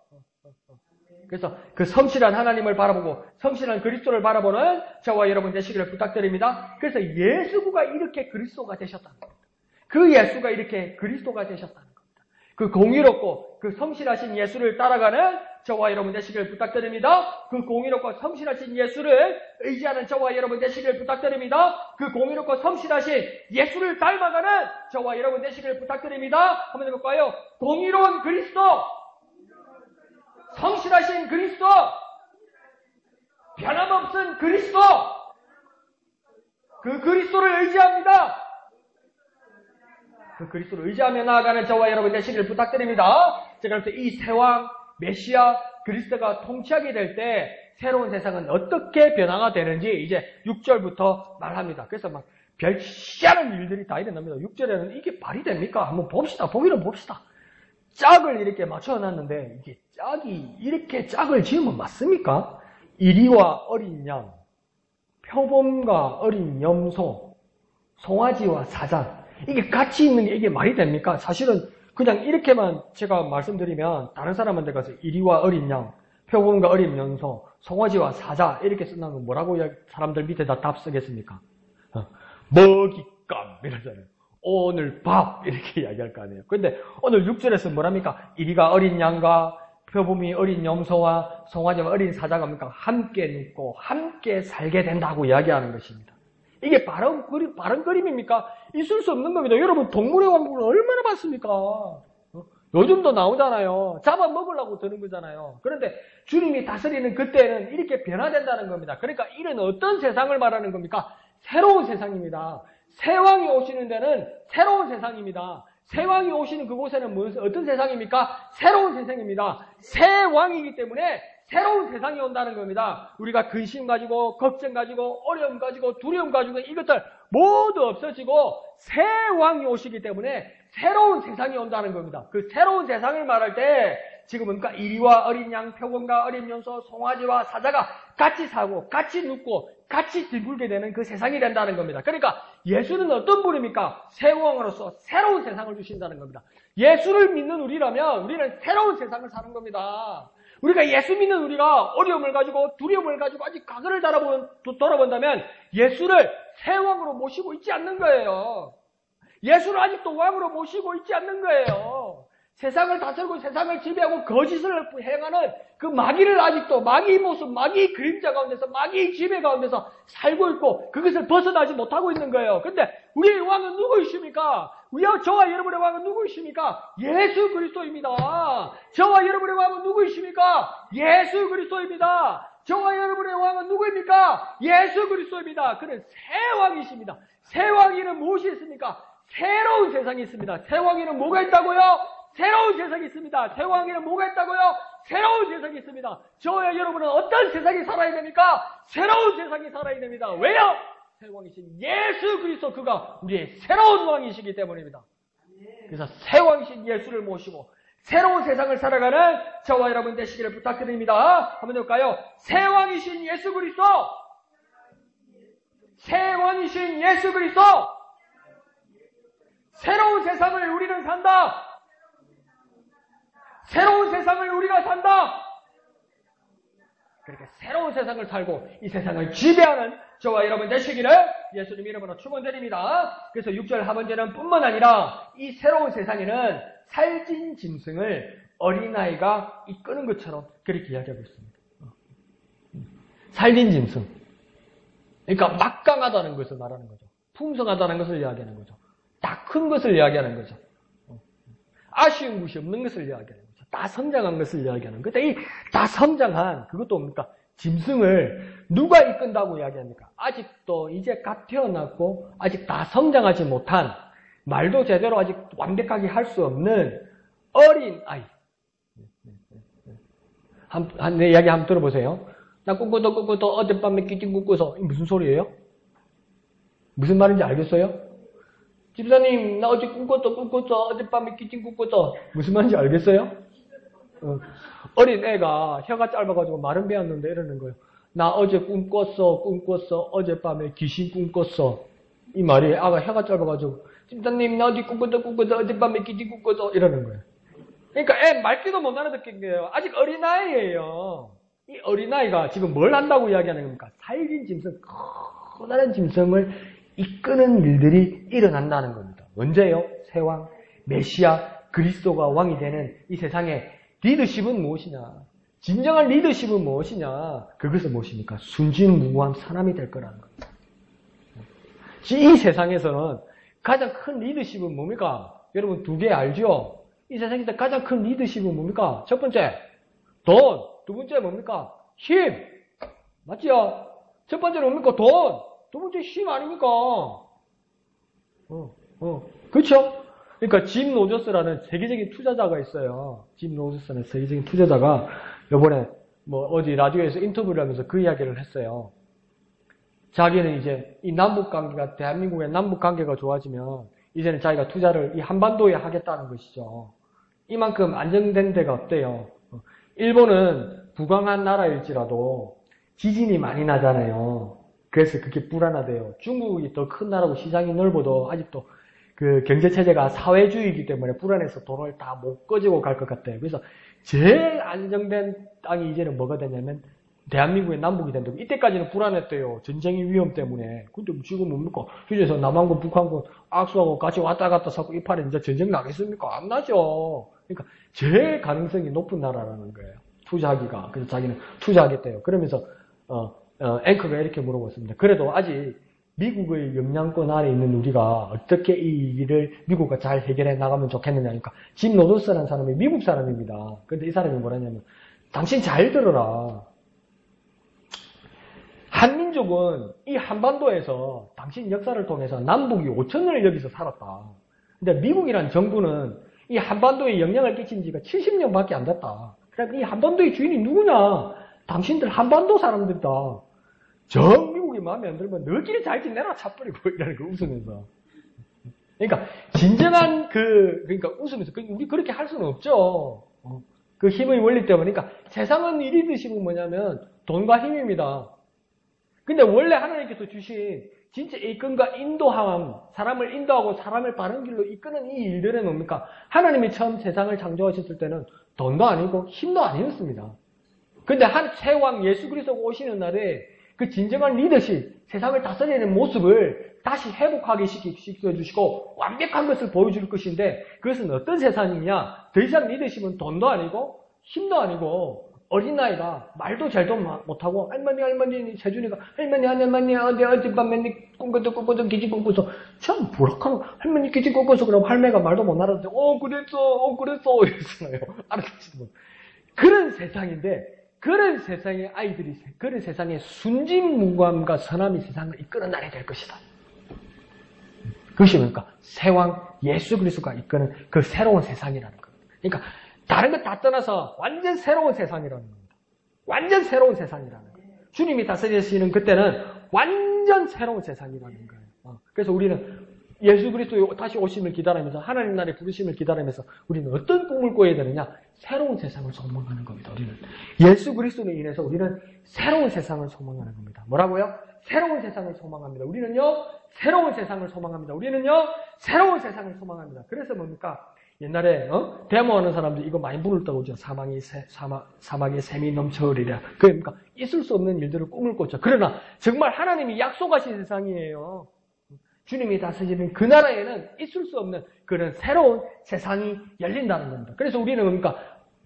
그래서 그 성실한 하나님을 바라보고 성실한 그리스도를 바라보는 저와 여러분 되시기를 부탁드립니다. 그래서 예수가 이렇게 그리스도가 되셨다는 겁니다. 그 예수가 이렇게 그리스도가 되셨다는 겁니다. 그 공의롭고 그 성실하신 예수를 따라가는 저와 여러분 되시기를 부탁드립니다. 그 공의롭고 성실하신 예수를 의지하는 저와 여러분 되시기를 부탁드립니다. 그 공의롭고 성실하신 예수를 닮아가는 저와 여러분 되시기를 부탁드립니다. 한번 해볼까요? 공의로운 그리스도, 성실하신 그리스도, 변함없은 그리스도, 그 그리스도를 의지합니다. 그 그리스도를 의지하며 나아가는 저와 여러분 되시기를 부탁드립니다. 제가 그래서 이 새왕, 메시아, 그리스도가 통치하게 될 때 새로운 세상은 어떻게 변화가 되는지 이제 6절부터 말합니다. 그래서 막 별시하는 일들이 다 일어납니다. 6절에는 이게 말이 됩니까? 한번 봅시다. 보기는 봅시다. 짝을 이렇게 맞춰놨는데 이게 짝이 이렇게 짝을 지으면 맞습니까? 이리와 어린 양, 표범과 어린 염소, 송아지와 사자 이게 같이 있는 게 이게 말이 됩니까? 사실은 그냥 이렇게만 제가 말씀드리면 다른 사람한테 가서 이리와 어린 양, 표범과 어린 염소, 송아지와 사자 이렇게 쓴다는 건 뭐라고 사람들 밑에다 답 쓰겠습니까? 먹잇감 이러잖아요. 오늘 밥 이렇게 이야기할 거 아니에요. 근데 오늘 6절에서 뭐랍니까? 이리가 어린 양과 표범이 어린 염소와 송아지와 어린 사자가 뭡니까? 함께 눕고 함께 살게 된다고 이야기하는 것입니다. 이게 바른 그림입니까? 있을 수 없는 겁니다. 여러분 동물의 왕국을 얼마나 봤습니까? 요즘도 나오잖아요. 잡아먹으려고 드는 거잖아요. 그런데 주님이 다스리는 그때는 이렇게 변화된다는 겁니다. 그러니까 이런 어떤 세상을 말하는 겁니까? 새로운 세상입니다. 새 왕이 오시는 데는 새로운 세상입니다. 새 왕이 오시는 그곳에는 어떤 세상입니까? 새로운 세상입니다. 새 왕이기 때문에 새로운 세상이 온다는 겁니다. 우리가 근심 가지고 걱정 가지고 어려움 가지고 두려움 가지고 이것들 모두 없어지고 새 왕이 오시기 때문에 새로운 세상이 온다는 겁니다. 그 새로운 세상을 말할 때 지금은 그러니까 이리와 어린 양, 표범과 어린 염소, 송아지와 사자가 같이 사고 같이 눕고 같이 들불게 되는 그 세상이 된다는 겁니다. 그러니까 예수는 어떤 분입니까? 새 왕으로서 새로운 세상을 주신다는 겁니다. 예수를 믿는 우리라면 우리는 새로운 세상을 사는 겁니다. 우리가 예수 믿는 우리가 어려움을 가지고 두려움을 가지고 아직 과거를 돌아본다면 예수를 새 왕으로 모시고 있지 않는 거예요. 예수를 아직도 왕으로 모시고 있지 않는 거예요. 세상을 다스리고 세상을 지배하고 거짓을 행하는 그 마귀를 아직도 마귀 모습, 마귀 그림자 가운데서 마귀 지배 가운데서 살고 있고 그것을 벗어나지 못하고 있는 거예요. 근데 우리의 왕은 누구이십니까? 저와 여러분의 왕은 누구이십니까? 예수 그리스도입니다. 저와 여러분의 왕은 누구이십니까? 예수 그리스도입니다. 저와 여러분의 왕은 누구입니까? 예수 그리스도입니다. 그는 새 왕이십니다. 새 왕에는 무엇이 있습니까? 새로운 세상이 있습니다. 새 왕에는 뭐가 있다고요? 새로운 세상이 있습니다. 새 왕에는 뭐가 있다고요? 새로운 세상이 있습니다. 저와 여러분은 어떤 세상이 살아야 됩니까? 새로운 세상이 살아야 됩니다. 왜요? 새 왕이신 예수 그리스도 그가 우리의 새로운 왕이시기 때문입니다. 그래서 새 왕이신 예수를 모시고 새로운 세상을 살아가는 저와 여러분 되시기를 부탁드립니다. 한번 해볼까요? 새 왕이신 예수 그리스도, 새 왕이신 예수 그리스도, 새로운 세상을 우리는 산다. 새로운 세상을 우리가 산다. 그렇게 새로운 세상을 살고 이 세상을 지배하는 저와 여러분 되시기를 예수님 이름으로 축원드립니다. 그래서 6절 하반절은 뿐만 아니라 이 새로운 세상에는 살찐 짐승을 어린아이가 이끄는 것처럼 그렇게 이야기하고 있습니다. 살찐 짐승. 그러니까 막강하다는 것을 말하는 거죠. 풍성하다는 것을 이야기하는 거죠. 다 큰 것을 이야기하는 거죠. 아쉬운 것이 없는 것을 이야기하는 거죠. 다 성장한 것을 이야기하는 거죠. 이 다 성장한 그것도 뭡니까? 짐승을 누가 이끈다고 이야기합니까? 아직도 이제 갓 태어났고 아직 다 성장하지 못한 말도 제대로 아직 완벽하게 할 수 없는 어린 아이. 내 이야기 한번 들어보세요. 나 꿈꿔도 어젯밤에 끼팅 꿈꿔서 무슨 소리예요? 무슨 말인지 알겠어요? 집사님 나 어제 꿈꿨어 어젯밤에 끼팅 꿈꿨어 무슨 말인지 알겠어요? 어린 애가 혀가 짧아가지고 말은 배웠는데 이러는 거예요. 나 어제 꿈꿨어 어젯밤에 귀신 꿈꿨어. 이 말이 아가 혀가 짧아가지고 집사님 나 어제 꿈꿨어 어젯밤에 귀신 꿈꿨어 이러는 거예요. 그러니까 애 말귀도 못 알아듣는 게요. 아직 어린아이예요. 이 어린아이가 지금 뭘 한다고 이야기하는 겁니까? 살긴 짐승, 커다란 짐승을 이끄는 일들이 일어난다는 겁니다. 언제요? 세왕, 메시아, 그리스도가 왕이 되는 이 세상의 리더십은 무엇이냐? 진정한 리더십은 무엇이냐? 그것은 무엇입니까? 순진무구한 사람이 될 거라는 겁니다. 이 세상에서는 가장 큰 리더십은 뭡니까? 여러분 두 개 알죠? 이 세상에서 가장 큰 리더십은 뭡니까? 첫 번째, 돈. 두 번째 뭡니까? 힘. 맞지요? 첫 번째는 뭡니까? 돈. 두 번째 힘 아닙니까? 그렇죠? 그러니까 짐 로저스라는 세계적인 투자자가 있어요. 짐 로저스는 세계적인 투자자가 요번에 뭐 어디 라디오에서 인터뷰를 하면서 그 이야기를 했어요. 자기는 이제 이 남북 관계가, 대한민국의 남북 관계가 좋아지면 이제는 자기가 투자를 이 한반도에 하겠다는 것이죠. 이만큼 안정된 데가 없대요. 일본은 부강한 나라일지라도 지진이 많이 나잖아요. 그래서 그게 불안하대요. 중국이 더 큰 나라고 시장이 넓어도 아직도 그 경제체제가 사회주의이기 때문에 불안해서 돈을 다 못 가지고 갈 것 같아요. 그래서 제일 안정된 땅이 이제는 뭐가 되냐면 대한민국의 남북이 된다고. 이때까지는 불안했대요. 전쟁의 위험 때문에. 근데 지금 뭡니까? 휴전에서 남한군, 북한군 악수하고 같이 왔다 갔다 사고 이파리 이제 전쟁 나겠습니까? 안 나죠. 그러니까 제일 가능성이 높은 나라라는 거예요. 투자하기가. 그래서 자기는 투자하겠대요. 그러면서 앵커가 이렇게 물어봤습니다. 그래도 아직 미국의 영향권 아래 있는 우리가 어떻게 이 일을 미국과 잘 해결해 나가면 좋겠느냐. 그러니까 짐 로저스라는 사람이 미국 사람입니다. 근데 이 사람이 뭐라냐면 당신 잘 들어라. 한민족은 이 한반도에서 당신 역사를 통해서 남북이 5천년을 여기서 살았다. 근데 미국이란 정부는 이 한반도에 영향을 끼친 지가 70년밖에 안 됐다. 그러니까 이 한반도의 주인이 누구냐? 당신들 한반도 사람들이다. 정 미국이 마음에 안 들면 너희끼리 잘 지내라 차버리고 이러는 거 웃으면서. 그러니까 진정한 그러니까 웃으면서 우리 그렇게 할 수는 없죠. 그 힘의 원리 때문에. 그러니까 세상은 이 리더십은 뭐냐면 돈과 힘입니다. 근데 원래 하나님께서 주신 진짜 이끈과 인도함, 사람을 인도하고 사람을 바른 길로 이끄는 이 일들은 뭡니까? 하나님이 처음 세상을 창조하셨을 때는 돈도 아니고 힘도 아니었습니다. 근데 한 세왕 예수 그리스도가 오시는 날에 그 진정한 리더십, 세상을 다스리는 모습을 다시 회복하게 시켜주시고 완벽한 것을 보여줄 것인데 그것은 어떤 세상이냐? 더 이상 리더십은 돈도 아니고 힘도 아니고 어린아이가 말도 잘도 못하고 할머니 세준이가 할머니 어젯밤에 꿈꿔도 기지 꿈꿔서 참 부락하고 할머니 기지 꿈꿔서 그럼 할매가 말도 못 알아듣는데 그랬어 이랬어요. 알아듣지도 못. 그런 세상인데 그런 세상의 아이들이 그런 세상의 순진무구함과 선함이 세상을 이끄는 날이 될 것이다. 그것이 뭡니까? 세왕 예수 그리스도가 이끄는 그 새로운 세상이라는 겁니다. 그러니까 다른 것 다 떠나서 완전 새로운 세상이라는 겁니다. 완전 새로운 세상이라는 거예요. 주님이 다스리시는 그때는 완전 새로운 세상이라는 거예요. 그래서 우리는 예수 그리스도의 다시 오심을 기다리면서 하나님 나라의 부르심을 기다리면서 우리는 어떤 꿈을 꿔야 되느냐? 새로운 세상을 소망하는 겁니다. 우리는 예수 그리스도로 인해서 우리는 새로운 세상을 소망하는 겁니다. 뭐라고요? 새로운 세상을 소망합니다. 우리는요 새로운 세상을 소망합니다. 우리는요 새로운 세상을 소망합니다. 그래서 뭡니까? 옛날에 데모하는 사람들 이거 많이 부를 때고 사막에 샘이 넘쳐흐리랴. 그러니까 있을 수 없는 일들을 꿈을 꿨죠. 그러나 정말 하나님이 약속하신 세상이에요. 주님이 다스리는 그 나라에는 있을 수 없는 그런 새로운 세상이 열린다는 겁니다. 그래서 우리는 뭡니까?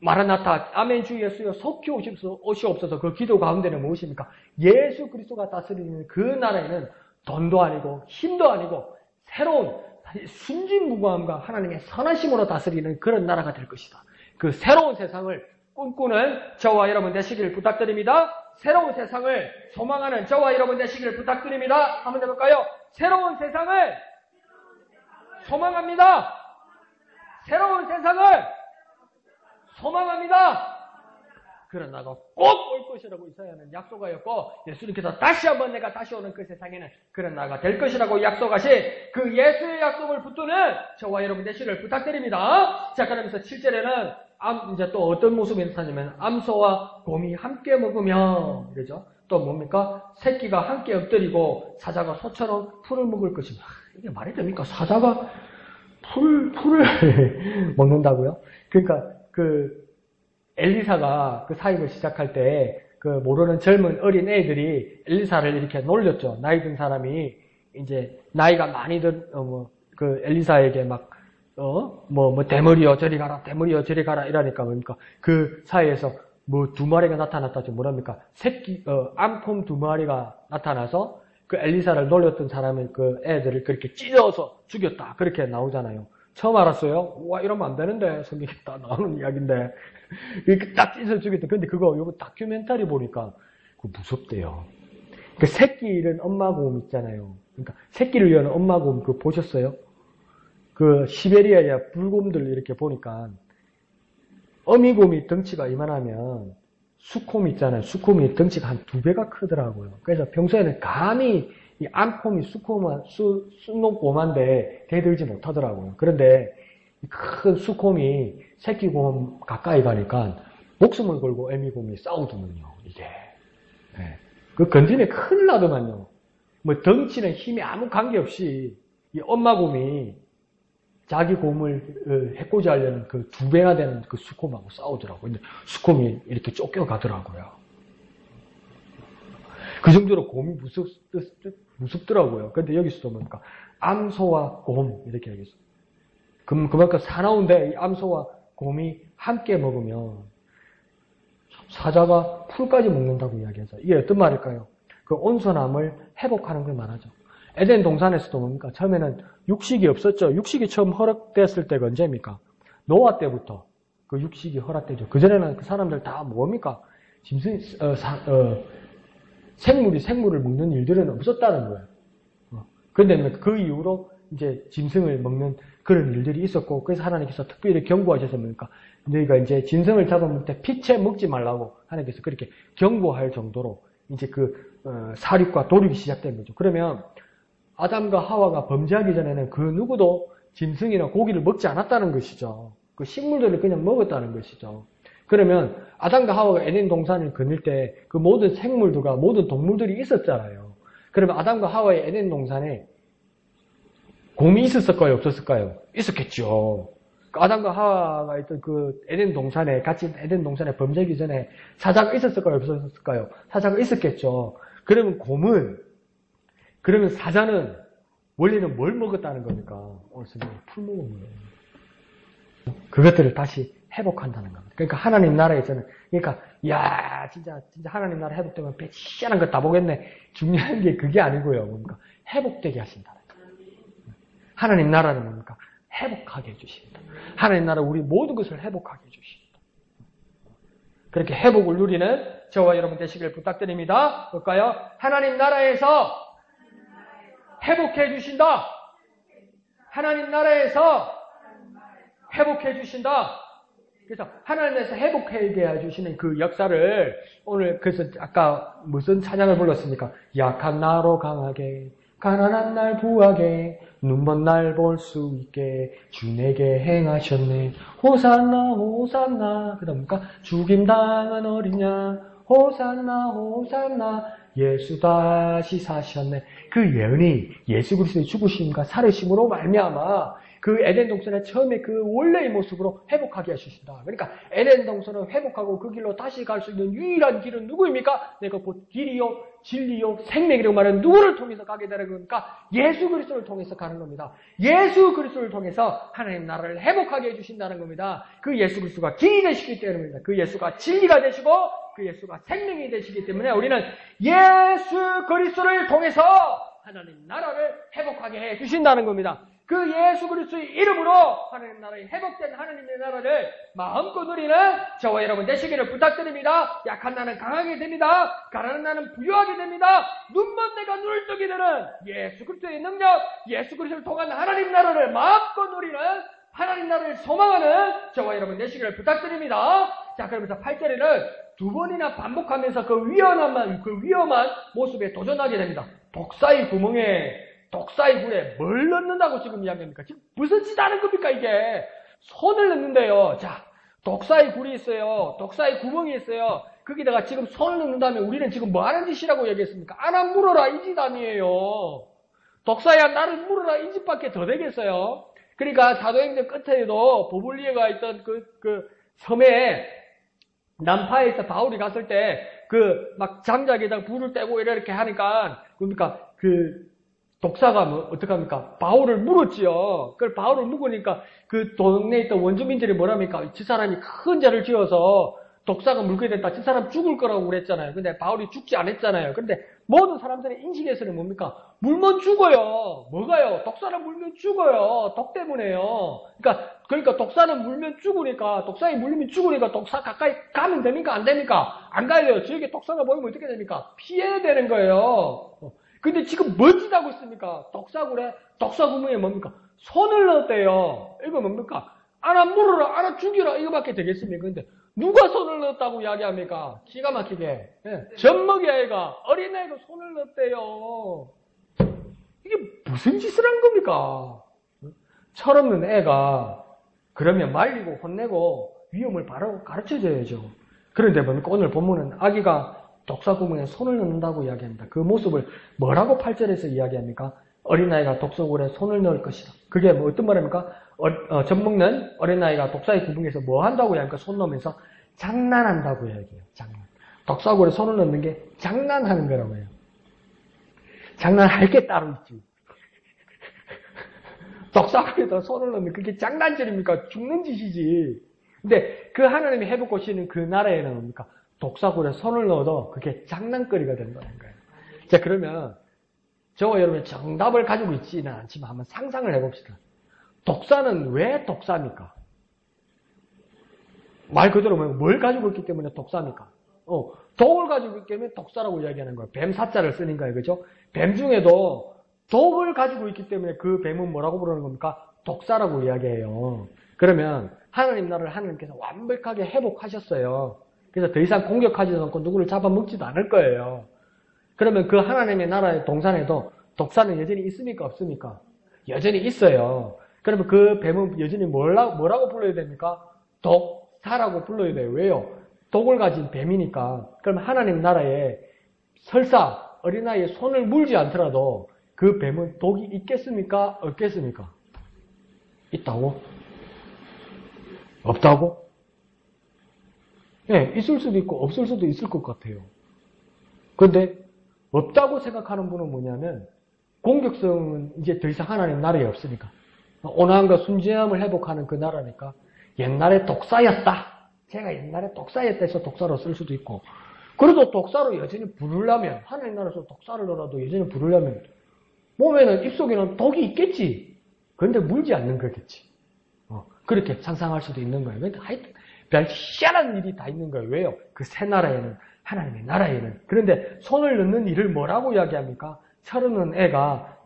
마라나타, 아멘 주 예수여 속히 오시옵소서. 그 기도 가운데는 무엇입니까? 예수 그리스도가 다스리는 그 나라에는 돈도 아니고 힘도 아니고 새로운 순진무구함과 하나님의 선하심으로 다스리는 그런 나라가 될 것이다. 그 새로운 세상을 꿈꾸는 저와 여러분 되시기를 부탁드립니다. 새로운 세상을 소망하는 저와 여러분 되시기를 부탁드립니다. 한번 해볼까요? 새로운 세상을 소망합니다. 새로운 세상을 소망합니다. 그런 나라가 꼭 올 것이라고 이사야는 약속하였고 예수님께서 다시 한번 내가 다시 오는 그 세상에는 그런 나라가 될 것이라고 약속하신 그 예수의 약속을 붙드는 저와 여러분 되시기를 부탁드립니다. 자, 그러면서 7절에는 이제 또 어떤 모습이 나타나냐면 암소와 곰이 함께 먹으며 그러죠. 또 뭡니까? 새끼가 함께 엎드리고 사자가 소처럼 풀을 먹을 것입니다. 이게 말이 됩니까? 사자가 풀을 먹는다고요? 그러니까 그 엘리사가 그 사역을 시작할 때 그 모르는 젊은 어린 애들이 엘리사를 이렇게 놀렸죠. 나이 든 사람이 이제 나이가 많이 든 그 엘리사에게 막 대머리여 저리 가라, 대머리여 저리 가라 이러니까 뭡니까? 그 사이에서 뭐 두 마리가 나타났다죠. 뭐랍니까? 암콤 두 마리가 나타나서 그 엘리사를 놀렸던 사람의 그 애들을 그렇게 찢어서 죽였다. 그렇게 나오잖아요. 처음 알았어요. 와, 이러면 안 되는데. 성경에 딱 나오는 이야기인데. 이렇게 딱 찢어서 죽였다. 근데 요거 다큐멘터리 보니까 그거 무섭대요. 그 새끼 잃은 엄마 곰 있잖아요. 그러니까 새끼를 위한 엄마 곰 그거 보셨어요? 그 시베리아의 불곰들 이렇게 보니까 어미곰이 덩치가 이만하면 수콤 있잖아요. 수콤이 덩치가 한 2배가 크더라고요. 그래서 평소에는 감히 이 암콤이 수놈곰한데 대들지 못하더라고요. 그런데 큰 수콤이 새끼곰 가까이 가니까 목숨을 걸고 애미곰이 싸우더군요. 이게. 네. 그 건드리면 큰일 나더만요. 뭐 덩치는 힘이 아무 관계없이 이 엄마곰이 자기 곰을 해코지 하려는 그 2배나 되는 그 수콤하고 싸우더라고요. 근데 수콤이 이렇게 쫓겨가더라고요. 그 정도로 곰이 무섭더라고요. 근데 여기서도 뭡니까? 암소와 곰, 이렇게 얘기했어요. 그만큼 사나운데 이 암소와 곰이 함께 먹으면 사자가 풀까지 먹는다고 이야기해서 이게 어떤 말일까요? 그 온선함을 회복하는 걸 말하죠. 에덴 동산에서도 뭡니까? 처음에는 육식이 없었죠. 육식이 처음 허락됐을 때가 언제입니까? 노아 때부터 그 육식이 허락되죠. 그전에는 그 사람들 다 뭡니까? 생물을 먹는 일들은 없었다는 거예요. 그런데 그 이후로 이제 짐승을 먹는 그런 일들이 있었고, 그래서 하나님께서 특별히 경고하셔서 뭡니까? 너희가 이제 짐승을 잡아먹을 때 피채 먹지 말라고 하나님께서 그렇게 경고할 정도로 이제 사륙과 도륙이 시작된 거죠. 그러면 아담과 하와가 범죄하기 전에는 그 누구도 짐승이나 고기를 먹지 않았다는 것이죠. 그 식물들을 그냥 먹었다는 것이죠. 그러면 아담과 하와가 에덴 동산을 거닐 때 그 모든 생물들과 모든 동물들이 있었잖아요. 그러면 아담과 하와의 에덴 동산에 곰이 있었을까요? 없었을까요? 있었겠죠. 아담과 하와가 있던 그 에덴 동산에 같이 에덴 동산에 범죄하기 전에 사자가 있었을까요? 없었을까요? 사자가 있었겠죠. 그러면 사자는 원래는 뭘 먹었다는 겁니까? 오늘 선생님 풀 먹은 거예요. 그것들을 다시 회복한다는 겁니다. 그러니까 하나님 나라에서는 진짜 하나님 나라 회복되면 배치한한 거 다 보겠네. 중요한 게 그게 아니고요. 뭡니까? 회복되게 하신다는 거예요. 하나님 나라는 뭡니까? 회복하게 해주십니다. 하나님 나라 우리 모든 것을 회복하게 해주십니다. 그렇게 회복을 누리는 저와 여러분 되시길 부탁드립니다. 볼까요? 하나님 나라에서 회복해 주신다. 하나님 나라에서 회복해 주신다. 그래서 하나님께서 회복하게 해주시는 그 역사를 오늘 그래서 아까 무슨 찬양을 불렀습니까? 약한 나로 강하게, 가난한 날 부하게, 눈먼 날 볼 수 있게 주 내게 행하셨네. 호산나 호산나. 그 다음 뭡니까? 죽임당한 어린 양 호산나 호산나. 예수 다시 사셨네. 그 예언이 예수 그리스도의 죽으심과 살으심으로 말미암아 그 에덴 동산의 처음에 그 원래의 모습으로 회복하게 해주신다. 그러니까 에덴 동산을 회복하고 그 길로 다시 갈 수 있는 유일한 길은 누구입니까? 내가 곧 길이요 진리요 생명이라고 말하는 누구를 통해서 가게 되는 겁니까? 예수 그리스도를 통해서 가는 겁니다. 예수 그리스도를 통해서 하나님 나라를 회복하게 해주신다는 겁니다. 그 예수 그리스도가 길이 되시기 때문입니다. 그 예수가 진리가 되시고 그 예수가 생명이 되시기 때문에 우리는 예수 그리스도를 통해서 하나님 나라를 회복하게 해주신다는 겁니다. 그 예수 그리스도의 이름으로 하나님 나라의 회복된 하나님의 나라를 마음껏 누리는 저와 여러분 되시기를 부탁드립니다. 약한 나는 강하게 됩니다. 가난한 나는 부유하게 됩니다. 눈먼 내가 눈을 뜨게 되는 예수 그리스도의 능력, 예수 그리스도를 통한 하나님 나라를 마음껏 누리는 하나님 나라를 소망하는 저와 여러분 되시기를 부탁드립니다. 자, 그러면서 8절에는 2번이나 반복하면서 그 위험한 모습에 도전하게 됩니다. 독사의 굴에 뭘 넣는다고 지금 이야기합니까? 지금 무슨 짓 하는 겁니까, 이게? 손을 넣는데요. 자, 독사의 굴이 있어요. 독사의 구멍이 있어요. 거기다가 지금 손을 넣는다면 우리는 지금 뭐 하는 짓이라고 얘기했습니까? 아나 물어라, 이 짓 아니에요. 독사야, 나를 물어라, 이 짓밖에 더 되겠어요. 그러니까 사도행전 끝에도 보블리에가 있던 섬에 난파에서 바울이 갔을 때 막 장작에다 불을 떼고 이렇게 하니까 그러니까 독사가 어떡합니까? 바울을 물었지요. 그걸 바울을 물으니까 그 동네에 있던 원주민들이 뭐랍니까? 저 사람이 큰 죄를 지어서 독사가 물게 됐다. 저 사람 죽을 거라고 그랬잖아요. 근데 바울이 죽지 않았잖아요. 근데 모든 사람들의 인식에서는 뭡니까? 물면 죽어요. 뭐가요? 독사를 물면 죽어요. 독 때문에요. 그러니까 독사는 물면 죽으니까, 독사에 물리면 죽으니까 독사 가까이 가면 됩니까? 안 됩니까? 안 가요. 저에게 독사가 보이면 어떻게 됩니까? 피해야 되는 거예요. 근데 지금 뭔 짓 하고 있습니까? 독사굴에, 독사구멍에 뭡니까? 손을 넣었대요. 이거 뭡니까? 알아 물어라, 알아 죽이라, 이거밖에 되겠습니까? 근데 누가 손을 넣었다고 이야기합니까? 기가 막히게. 예. 젖먹이 아이가, 어린아이가 손을 넣었대요. 이게 무슨 짓을 한 겁니까? 철없는 애가 그러면 말리고 혼내고 위험을 바로 가르쳐줘야죠. 그런데 뭡니까? 오늘 본문은 아기가 독사구멍에 손을 넣는다고 이야기합니다. 그 모습을 뭐라고 8절에서 이야기합니까? 어린아이가 독사구멍에 손을 넣을 것이다. 그게 뭐 어떤 말입니까? 젖먹는 어린아이가 독사의 구멍에서 뭐 한다고 이야기합니까? 손 넣으면서 장난한다고 이야기해요. 장난. 독사구멍에 손을 넣는 게 장난하는 거라고 해요. 장난할 게 따로 있지. 독사구멍에다 손을 넣는 그게 장난질입니까? 죽는 짓이지. 근데 그 하나님이 회복하시는 그 나라에는 뭡니까? 독사굴에 손을 넣어도 그게 장난거리가 된다는 거예요. 자, 그러면 저와 여러분이 정답을 가지고 있지는 않지만 한번 상상을 해봅시다. 독사는 왜 독사입니까? 말 그대로 뭘 가지고 있기 때문에 독사입니까? 독을 가지고 있기 때문에 독사라고 이야기하는 거예요. 뱀 사자를 쓰는 거예요. 그죠? 뱀 중에도 독을 가지고 있기 때문에 그 뱀은 뭐라고 부르는 겁니까? 독사라고 이야기해요. 그러면 하나님 나라를 하나님께서 완벽하게 회복하셨어요. 그래서 더 이상 공격하지도 않고 누구를 잡아먹지도 않을 거예요. 그러면 그 하나님의 나라의 동산에도 독사는 여전히 있습니까? 없습니까? 여전히 있어요. 그러면 그 뱀은 여전히 뭐라고 불러야 됩니까? 독사라고 불러야 돼요. 왜요? 독을 가진 뱀이니까. 그럼 하나님 나라에 설사 어린아이의 손을 물지 않더라도 그 뱀은 독이 있겠습니까? 없겠습니까? 있다고? 없다고? 네, 있을 수도 있고 없을 수도 있을 것 같아요. 그런데 없다고 생각하는 분은 뭐냐면 공격성은 이제 더 이상 하나님 나라에 없으니까 온화함과 순진함을 회복하는 그 나라니까 옛날에 독사였다. 제가 옛날에 독사였다 해서 독사로 쓸 수도 있고 그래도 독사로 여전히 부르려면 하나님 나라에서 독사를 넣어도 여전히 부르려면 몸에는 입속에는 독이 있겠지. 그런데 물지 않는 거겠지. 그렇게 상상할 수도 있는 거예요. 그러니까 하여튼 별 희한한 일이 다 있는 거예요. 왜요? 그 새 나라에는 하나님의 나라에는. 그런데 손을 넣는 일을 뭐라고 이야기합니까? 철없는 애가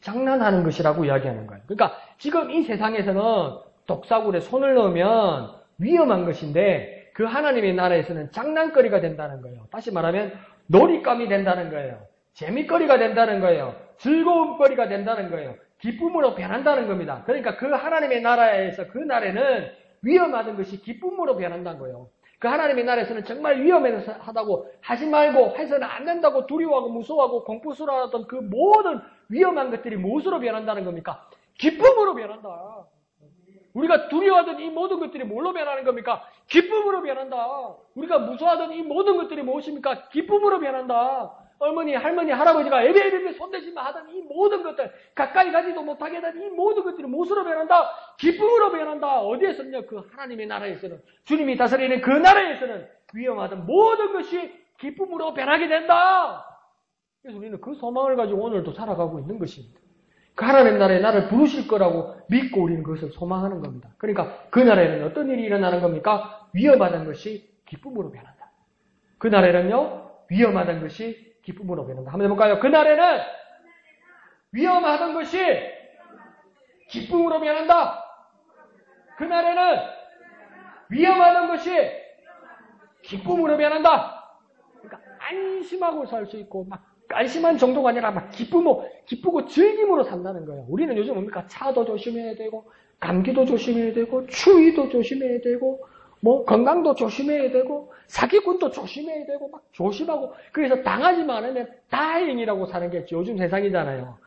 장난하는 것이라고 이야기하는 거예요. 그러니까 지금 이 세상에서는 독사굴에 손을 넣으면 위험한 것인데 그 하나님의 나라에서는 장난거리가 된다는 거예요. 다시 말하면 놀잇감이 된다는 거예요. 재미거리가 된다는 거예요. 즐거움거리가 된다는 거예요. 기쁨으로 변한다는 겁니다. 그러니까 그 하나님의 나라에서 그 날에는 위험하던 것이 기쁨으로 변한다는 거예요. 그 하나님의 나라에서는 정말 위험하다고 하지 말고 해서는 안 된다고 두려워하고 무서워하고 공포스러워하던 그 모든 위험한 것들이 무엇으로 변한다는 겁니까? 기쁨으로 변한다. 우리가 두려워하던 이 모든 것들이 뭘로 변하는 겁니까? 기쁨으로 변한다. 우리가 무서워하던 이 모든 것들이 무엇입니까? 기쁨으로 변한다. 어머니, 할머니, 할아버지가 에베에베 손대지마 하던 이 모든 것들, 가까이 가지도 못하게 하던 이 모든 것들이 무엇으로 변한다? 기쁨으로 변한다. 어디에서는요? 그 하나님의 나라에서는, 주님이 다스리는 그 나라에서는 위험하던 모든 것이 기쁨으로 변하게 된다. 그래서 우리는 그 소망을 가지고 오늘도 살아가고 있는 것입니다. 그 하나님 나라에 나를 부르실 거라고 믿고 우리는 그것을 소망하는 겁니다. 그러니까 그 나라에는 어떤 일이 일어나는 겁니까? 위험하던 것이 기쁨으로 변한다. 그 나라에는요, 위험하던 것이 기쁨으로 변한다. 한번 해볼까요? 그 날에는 위험하던 것이 기쁨으로 변한다. 그 날에는 위험하던 것이 기쁨으로 변한다. 그러니까 안심하고 살 수 있고 막 안심한 정도가 아니라 막 기쁘고 즐김으로 산다는 거예요. 우리는 요즘 뭡니까? 차도 조심해야 되고 감기도 조심해야 되고 추위도 조심해야 되고 건강도 조심해야 되고 사기꾼도 조심해야 되고 막 조심하고 그래서 당하지만 않으면 다행이라고 사는 게 요즘 세상이잖아요.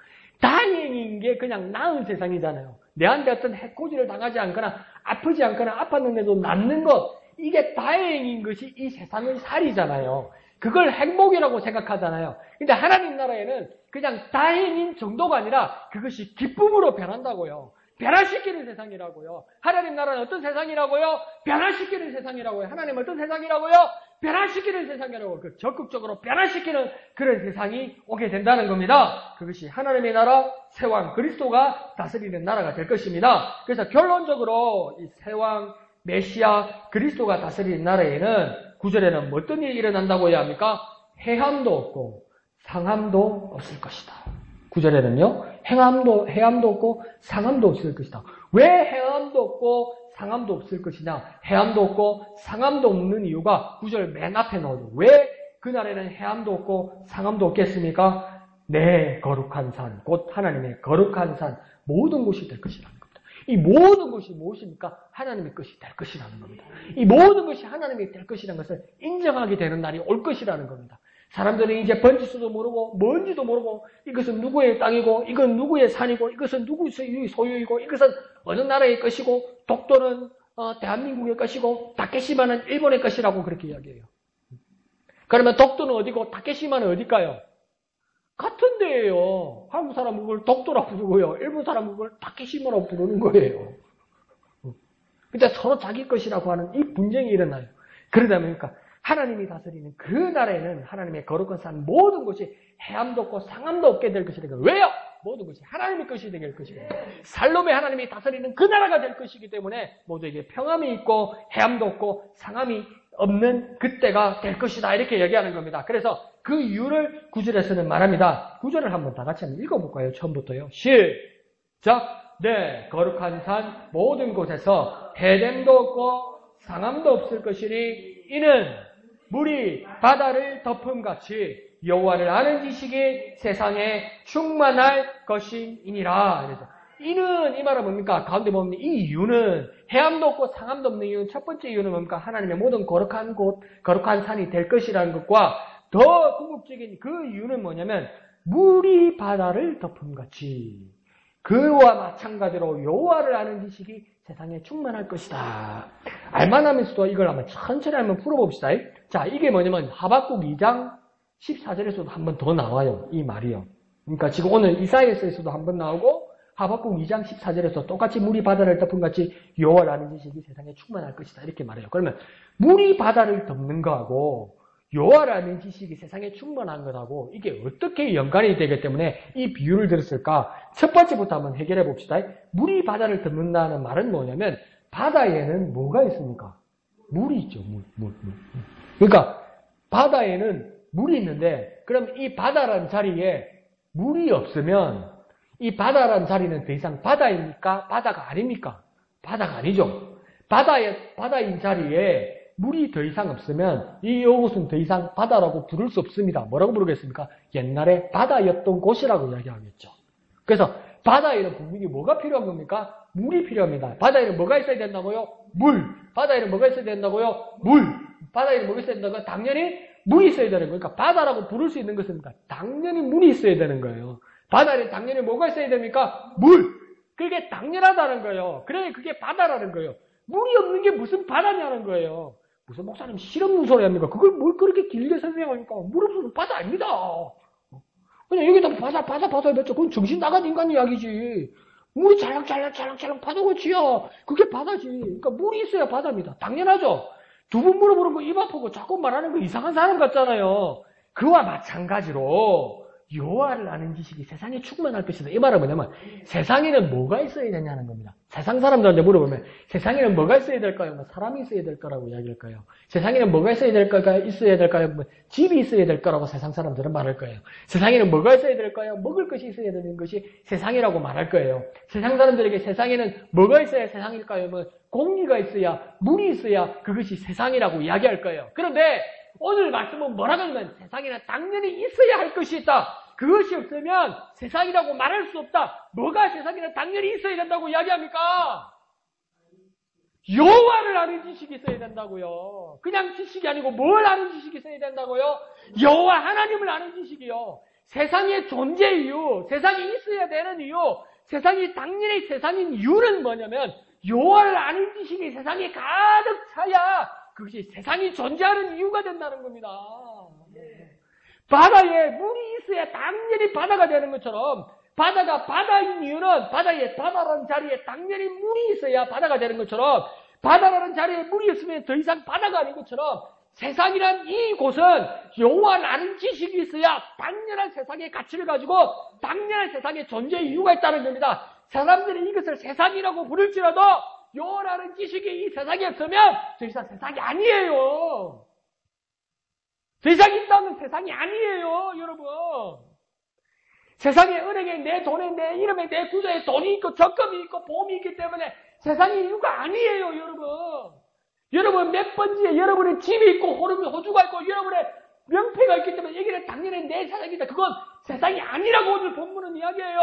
다행인 게 그냥 나은 세상이잖아요. 내한테 어떤 해코지를 당하지 않거나 아프지 않거나 아팠는데도 낫는 것, 이게 다행인 것이 이 세상의 살이잖아요. 그걸 행복이라고 생각하잖아요. 근데 하나님 나라에는 그냥 다행인 정도가 아니라 그것이 기쁨으로 변한다고요. 변화시키는 세상이라고요. 하나님 나라는 어떤 세상이라고요? 변화시키는 세상이라고요. 하나님은 어떤 세상이라고요? 변화시키는 세상이라고, 적극적으로 변화시키는 그런 세상이 오게 된다는 겁니다. 그것이 하나님의 나라, 새왕 그리스도가 다스리는 나라가 될 것입니다. 그래서 결론적으로 이 새왕 메시아 그리스도가 다스리는 나라에는 9절에는 어떤 일이 일어난다고 해야 합니까? 해함도 없고 상함도 없을 것이다. 9절에는요, 해함도 없고 상함도 없을 것이다. 왜 해함도 없고 상함도 없을 것이냐? 해함도 없고 상함도 없는 이유가 9절 맨 앞에 나오죠. 왜 그날에는 해함도 없고 상함도 없겠습니까? 내 거룩한 산, 곧 하나님의 거룩한 산, 모든 곳이 될 것이라는 겁니다. 이 모든 것이 무엇입니까? 하나님의 것이 될 것이라는 겁니다. 이 모든 것이 하나님의 될 것이라는 것을 인정하게 되는 날이 올 것이라는 겁니다. 사람들은 이제 번지수도 모르고 뭔지도 모르고 이것은 누구의 땅이고 이건 누구의 산이고 이것은 누구의 소유이고 이것은 어느 나라의 것이고 독도는 대한민국의 것이고 다케시마는 일본의 것이라고 그렇게 이야기해요. 그러면 독도는 어디고 다케시마는 어딜까요? 같은 데예요. 한국 사람은 그걸 독도라고 부르고요. 일본 사람은 그걸 다케시마라고 부르는 거예요. 근데 서로 자기 것이라고 하는 이 분쟁이 일어나요. 그러다 보니까 하나님이 다스리는 그 나라에는 하나님의 거룩한 산 모든 것이 해함도 없고 상함도 없게 될 것이다. 왜요? 모든 것이 하나님의 것이 될 것이고 살롬의 하나님이 다스리는 그 나라가 될 것이기 때문에 모두에게 평함이 있고 해함도 없고 상함이 없는 그때가 될 것이다. 이렇게 얘기하는 겁니다. 그래서 그 이유를 9절에서는 말합니다. 9절을 한번 다 같이 한번 읽어볼까요? 처음부터요. 시작! 네, 거룩한 산 모든 곳에서 해됨도 없고 상함도 없을 것이니 이는 물이 바다를 덮음같이 여호와를 아는 지식이 세상에 충만할 것이니라. 그래서 이는 이 말은 뭡니까? 가운데 보면 이 이유는 해함도 없고 상함도 없는 이유는 첫 번째 이유는 뭡니까? 하나님의 모든 거룩한 곳, 거룩한 산이 될 것이라는 것과 더 궁극적인 그 이유는 뭐냐면 물이 바다를 덮음같이 그와 마찬가지로 여호와를 아는 지식이 세상에 충만할 것이다. 알만하면서도 이걸 한번 천천히 한번 풀어봅시다. 자, 이게 뭐냐면 하박국 2장 14절에서도 한번 더 나와요. 이 말이요. 그러니까 지금 오늘 이사야서에서도 한번 나오고 하박국 2장 14절에서 똑같이 물이 바다를 덮음같이 여호와를 아는 지식이 세상에 충만할 것이다. 이렇게 말해요. 그러면 물이 바다를 덮는 거하고 여호와를 아는 지식이 세상에 충만한 것하고 이게 어떻게 연관이 되기 때문에 이 비유를 들었을까? 첫 번째부터 한번 해결해 봅시다. 물이 바다를 덮는다는 말은 뭐냐면 바다에는 뭐가 있습니까? 물이 있죠. 물. 그러니까 바다에는 물이 있는데 그럼 이 바다라는 자리에 물이 없으면 이 바다라는 자리는 더 이상 바다입니까? 바다가 아닙니까? 바다가 아니죠. 바다인 자리에 물이 더 이상 없으면 이곳은 더 이상 바다라고 부를 수 없습니다. 뭐라고 부르겠습니까? 옛날에 바다였던 곳이라고 이야기하겠죠. 그래서 바다에는 분명히 뭐가 필요한 겁니까? 물이 필요합니다. 바다에는 뭐가 있어야 된다고요? 물. 바다에는 뭐가 있어야 된다고요? 물. 바다에는 뭐가 있어야 된다고요? 당연히 물이 있어야 되는 거니까 바다라고 부를 수 있는 것은 당연히 물이 있어야 되는 거예요. 바다에는 당연히 뭐가 있어야 됩니까? 물. 그게 당연하다는 거예요. 그래 그게 바다라는 거예요. 물이 없는 게 무슨 바다냐는 거예요. 무슨 목사님 실없는 소리 합니까? 그걸 뭘 그렇게 길게 설명하니까 물 없으면 바다 아닙니다. 그냥 여기다 바다 맺죠. 그건 정신 나간 인간 이야기지. 물이 찰랑찰랑 파도가 치여. 그게 바다지. 그러니까 물이 있어야 바다입니다. 당연하죠. 두 번 물어보는 거 입 아프고 자꾸 말하는 거 이상한 사람 같잖아요. 그와 마찬가지로 여호와를 아는 지식이 세상에 충만할 것이다. 이 말은 뭐냐면 세상에는 뭐가 있어야 되냐는 겁니다. 세상 사람들한테 물어보면 세상에는 뭐가 있어야 될까요? 뭐 사람이 있어야 될 거라고 이야기할 거예요. 세상에는 뭐가 있어야 될까요? 뭐 집이 있어야 될 거라고 세상 사람들은 말할 거예요. 세상에는 뭐가 있어야 될까요? 먹을 것이 있어야 되는 것이 세상이라고 말할 거예요. 세상 사람들에게 세상에는 뭐가 있어야 세상일까요? 뭐 공기가 있어야 물이 있어야 그것이 세상이라고 이야기할 거예요. 그런데 오늘 말씀은 뭐라고 하냐면 세상에는 당연히 있어야 할 것이 있다. 그것이 없으면 세상이라고 말할 수 없다. 뭐가 세상에는 당연히 있어야 된다고 이야기합니까? 여호와를 아는 지식이 있어야 된다고요. 그냥 지식이 아니고 뭘 아는 지식이 있어야 된다고요? 여호와 하나님을 아는 지식이요. 세상의 존재 이유, 세상이 있어야 되는 이유, 세상이 당연히 세상인 이유는 뭐냐면 요한을 아는 지식이 세상에 가득 차야 그것이 세상이 존재하는 이유가 된다는 겁니다. 바다에 물이 있어야 당연히 바다가 되는 것처럼 바다가 바다인 이유는 바다라는 자리에 당연히 물이 있어야 바다가 되는 것처럼 바다라는 자리에 물이 없으면 더 이상 바다가 아닌 것처럼 세상이란 이곳은 요한 아는 지식이 있어야 당연한 세상의 가치를 가지고 당연한 세상의 존재의 이유가 있다는 겁니다. 사람들이 이것을 세상이라고 부를지라도 요한 아는 지식이 이 세상에 없으면 더 이상 세상이 아니에요. 더 이상 있다는 세상이 아니에요, 여러분. 세상에 은행에 내 돈에 내 이름에 내 구조에 돈이 있고 적금이 있고 보험이 있기 때문에 세상이 이유가 아니에요, 여러분. 여러분 몇 번지에 여러분의 집이 있고 호주가 있고 여러분의 명패가 있기 때문에 여기는 당연히 내 세상이다. 그건 세상이 아니라고 오늘 본문은 이야기해요.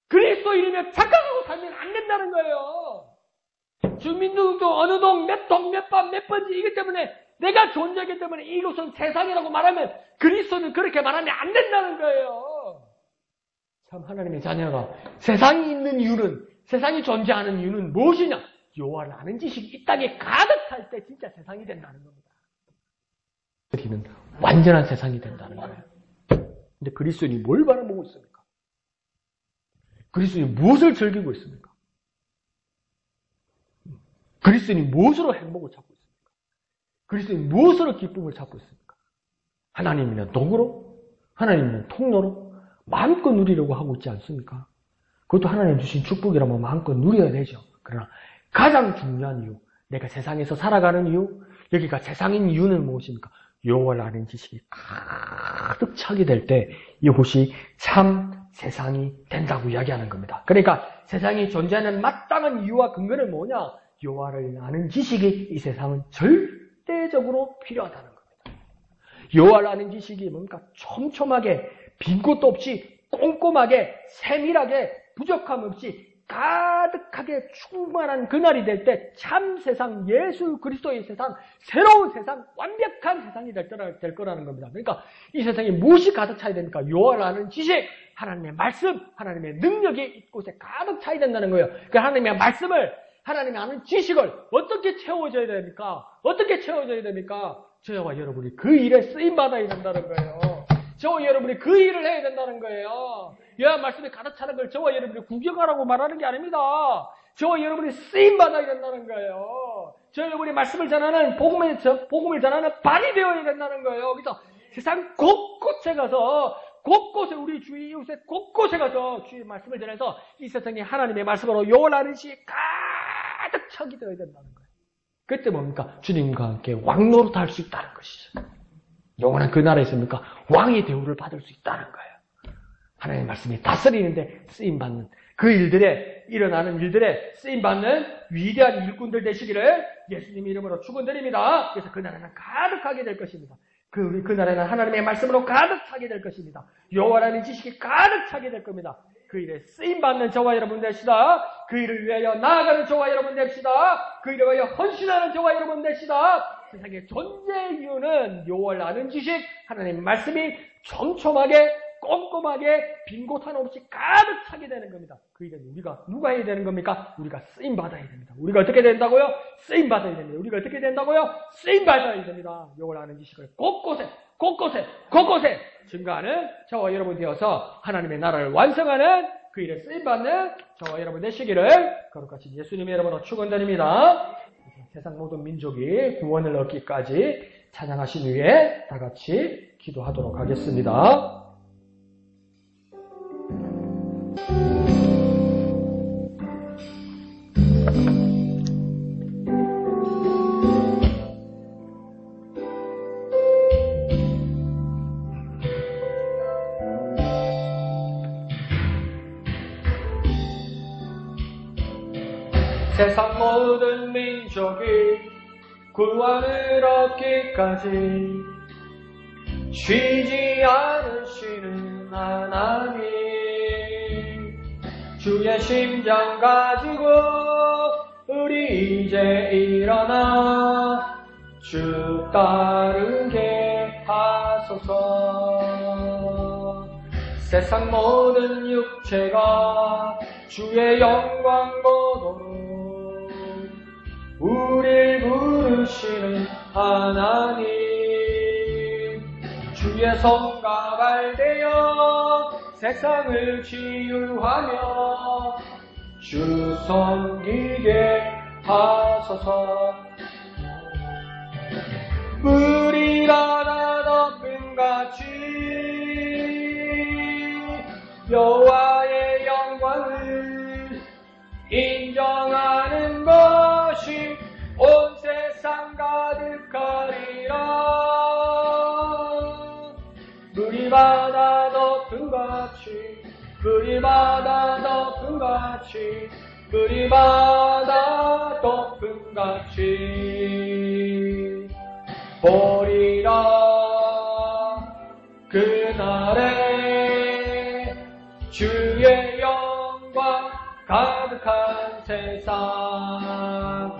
그리스도인이면 착각하고 살면 안 된다는 거예요. 주민등록도 어느 동, 몇 동, 몇 반, 몇 번지 이기 때문에 내가 존재하기 때문에 이곳은 세상이라고 말하면 그리스도는 그렇게 말하면 안 된다는 거예요. 참 하나님의 자녀가 세상이 있는 이유는 세상이 존재하는 이유는 무엇이냐? 요한 아는 지식이 이 땅에 가득할 때 진짜 세상이 된다는 겁니다. 우리는 완전한 세상이 된다는 거예요. 근데 그리스도인이 뭘 바라보고 있습니까? 그리스도인이 무엇을 즐기고 있습니까? 그리스도인이 무엇으로 행복을 찾고 있습니까? 그리스도인이 무엇으로 기쁨을 찾고 있습니까? 하나님이나 도구로? 하나님이나 통로로? 마음껏 누리려고 하고 있지 않습니까? 그것도 하나님 주신 축복이라면 마음껏 누려야 되죠. 그러나 가장 중요한 이유, 내가 세상에서 살아가는 이유, 여기가 세상인 이유는 무엇입니까? 요한을 아는 지식이 가득 차게 될 때 이곳이 참 세상이 된다고 이야기하는 겁니다. 그러니까 세상이 존재하는 마땅한 이유와 근거는 뭐냐? 요한을 아는 지식이 이 세상은 절대적으로 필요하다는 겁니다. 요한을 아는 지식이 뭔가 촘촘하게 빈 곳도 없이 꼼꼼하게 세밀하게 부족함 없이 가득하게 충만한 그날이 될 때 참 세상, 예수 그리스도의 세상, 새로운 세상, 완벽한 세상이 될 거라는 겁니다. 그러니까 이 세상에 무엇이 가득 차야 됩니까? 요한을 아는 지식, 하나님의 말씀, 하나님의 능력이 이곳에 가득 차야 된다는 거예요. 그러니까 하나님의 말씀을, 하나님의 아는 지식을 어떻게 채워줘야 됩니까? 어떻게 채워줘야 됩니까? 저와 여러분이 그 일에 쓰임받아야 된다는 거예요. 저와 여러분이 그 일을 해야 된다는 거예요. 요한 말씀이 가득 차는 걸 저와 여러분이 구경하라고 말하는 게 아닙니다. 저와 여러분이 쓰임받아야 된다는 거예요. 저와 여러분이 말씀을 전하는 복음을 전하는 발이 되어야 된다는 거예요. 그래서 세상 곳곳에 가서 곳곳에 우리 주위 이웃에 곳곳에 가서 주의 말씀을 전해서 이 세상에 하나님의 말씀으로 요한 아는 지식이 가득 차게 되어야 된다는 거예요. 그때 뭡니까? 주님과 함께 왕노릇 할 수 있다는 것이죠. 영원한 그 나라에 있습니까? 왕의 대우를 받을 수 있다는 거예요. 하나님의 말씀이 다스리는데 쓰임받는 그 일들에 일어나는 일들에 쓰임받는 위대한 일꾼들 되시기를 예수님 이름으로 축원드립니다. 그래서 그 나라는 가득하게 될 것입니다. 그 나라는 하나님의 말씀으로 가득 차게 될 것입니다. 여호와라는 지식이 가득 차게 될 겁니다. 그 일에 쓰임받는 저와 여러분 됩시다. 그 일을 위하여 나아가는 저와 여러분 됩시다. 그 일을 위하여 헌신하는 저와 여러분 됩시다. 세상의 존재의 이유는 요한을 아는 지식, 하나님의 말씀이 촘촘하게 꼼꼼하게 빈 곳 하나 없이 가득 차게 되는 겁니다. 그 일은 우리가 누가 해야 되는 겁니까? 우리가 쓰임받아야 됩니다. 우리가 어떻게 된다고요? 쓰임받아야 됩니다. 우리가 어떻게 된다고요? 쓰임받아야 됩니다. 요한을 아는 지식을 곳곳에 증가하는 저와 여러분 되어서 하나님의 나라를 완성하는 그 일에 쓰임받는 저와 여러분 되시기를 거룩하신 예수님의 이름으로 축원드립니다. 세상 모든 민족이 구원을 얻기까지 찬양하신 후에 다 같이 기도하도록 하겠습니다. 세상 모든 민족이 구원을 얻기까지 쉬지 않으시는 하나님, 주의 심장 가지고 우리 이제 일어나 주 따르게 하소서. 세상 모든 육체가 주의 영광 보도록 우릴 부르시는 하나님, 주의 손과 발되어 세상을 치유하며 주 섬기게 하소서. 물이 바다 덮음같이 여호와의 영광을 인정하는 것이 온 세상 가득하리라. 물이 바다 덮음같이, 물이 바다 덮음같이, 물이 바다 덮음같이 보리라. 그날에 주의 영광 가득한 세상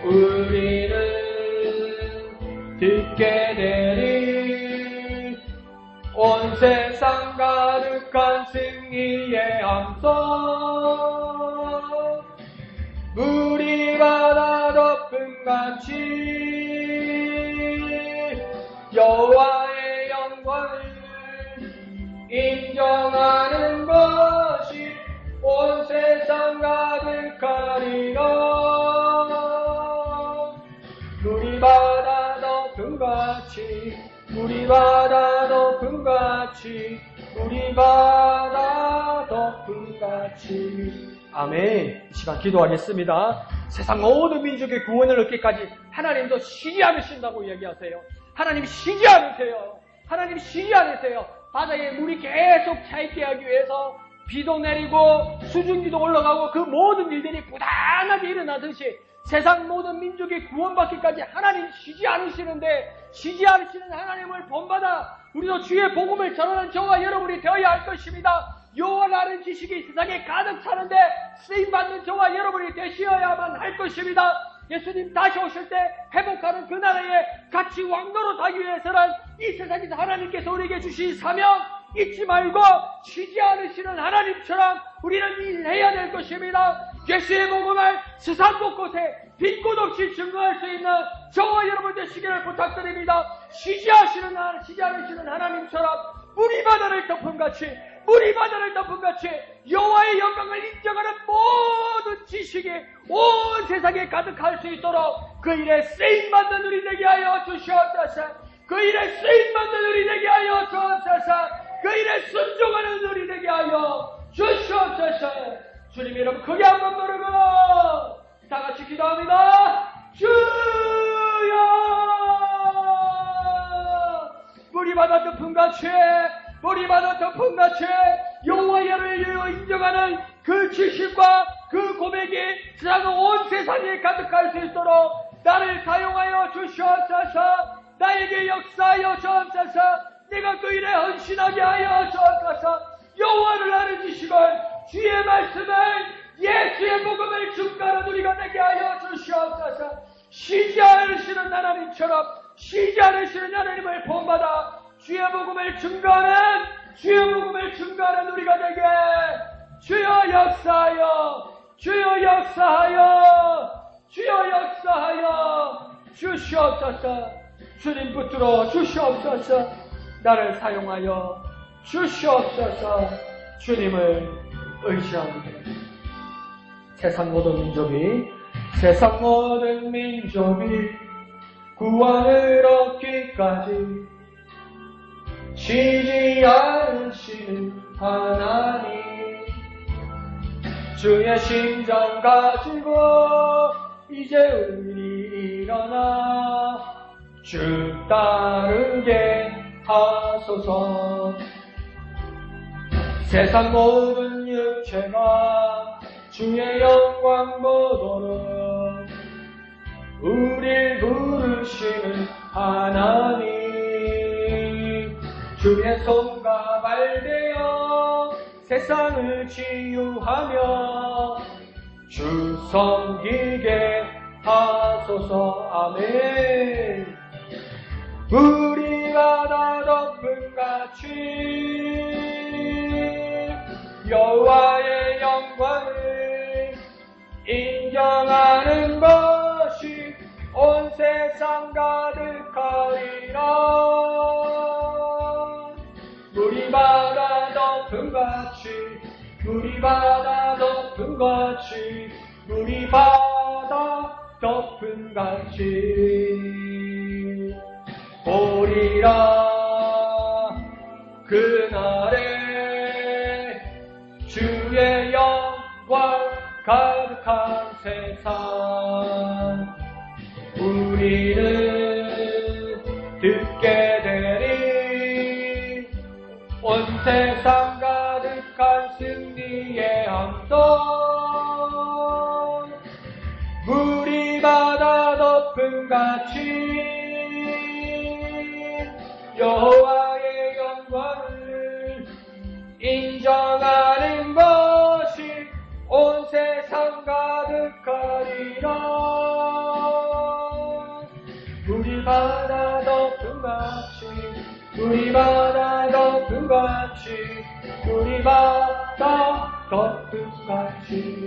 우리는 듣게 되리. 온 세상 가득한 승리의 함성, 물이 바다 덮음같이 여호와의 영광을 인정하는 것이 온 세상 가득하리라. 물이 바다 덮음같이, 물이 바다 덮음같이, 물이 바다 덮음같이. 아멘. 이 시간 기도하겠습니다. 세상 모든 민족의 구원을 얻기까지 하나님도 쉬지 않으신다고 얘기하세요. 하나님 쉬지 않으세요. 하나님 쉬지 않으세요. 바다에 물이 계속 차있게 하기 위해서 비도 내리고 수증기도 올라가고 그 모든 일들이 부단하게 일어나듯이 세상 모든 민족이 구원받기까지 하나님 쉬지 않으시는데, 쉬지 않으시는 하나님을 본받아 우리도 주의 복음을 전하는 저와 여러분이 되어야 할 것입니다. 여호와라는 지식이 세상에 가득 차는데 쓰임받는 저와 여러분이 되셔야만 할 것입니다. 예수님 다시 오실 때 회복하는 그 나라에 같이 왕노릇하기 위해서는 이 세상에서 하나님께서 우리에게 주신 사명 잊지 말고 쉬지 않으시는 하나님처럼 우리는 일해야 될 것입니다. 예수의 복음을 세상 곳곳에 빈 곳 없이 증거할 수 있는 저와 여러분 되시기를 부탁드립니다. 쉬지 않으시는 하나님처럼 물이 바다를 덮음같이, 물이 바다를 덮음같이 여호와의 영광을 인정하는 모든 지식이 온 세상에 가득할 수 있도록 그 일에 쓰임받는 우리 되게 하여 주시옵소서. 그 일에 쓰임받는 우리 되게 하여 주옵소서. 그 일에 순종하는 우리 되게 하여 주시옵소서. 주님 이름 크게 한번 부르고 다 같이 기도합니다. 주여! 물이 바다 덮음같이, 물이 바다 덮음같이 여호와를 인정하는 그 지식과 그 고백이 온 세상에 가득할 수 있도록 나를 사용하여 주시옵소서. 나에게 역사하여 주옵소서. 내가 그 일에 헌신하게 하여 주옵소서. 여호와를 아는 지식을, 주의 말씀을, 예수의 복음을 증거하는 우리가 되게 하여 주시옵소서. 쉬지 않으시는 하나님처럼, 쉬지 않으시는 하나님을 본받아 주의 복음을 증거하는, 주의 복음을 증거하는 우리가 되게 주여 역사하여, 주여 역사하여, 주여 역사하여 주시옵소서. 주님 붙들어 주시옵소서. 나를 사용하여 주시옵소서. 주님을 의지합니다. 세상 모든 민족이 구원을 얻기까지 쉬지 않으시는 하나님, 주의 심장 가지고 이제 우리 일어나 주 따르게 하소서. 세상 모든 육체가 주의 영광 보도록 우릴 부르시는 하나님, 주의 손과 발되어 세상을 치유하며 주 섬기게 하소서. 아멘. 물이 바다 덮음같이 바다 덮음같이 물이 바다 덮음같이 물이 바다 덮음같이 오리라 그날에 주의 영광 가득한 세상 우리는 듣게 되리 온 세상 가득한 승리의 함성 물이 바다 덮음같이 여호와의 영광을 인정하는 것이 온 세상 가득하리라 물이 바다 덮음같이 물이 바다 덮음같이 물이 바다 덮음같이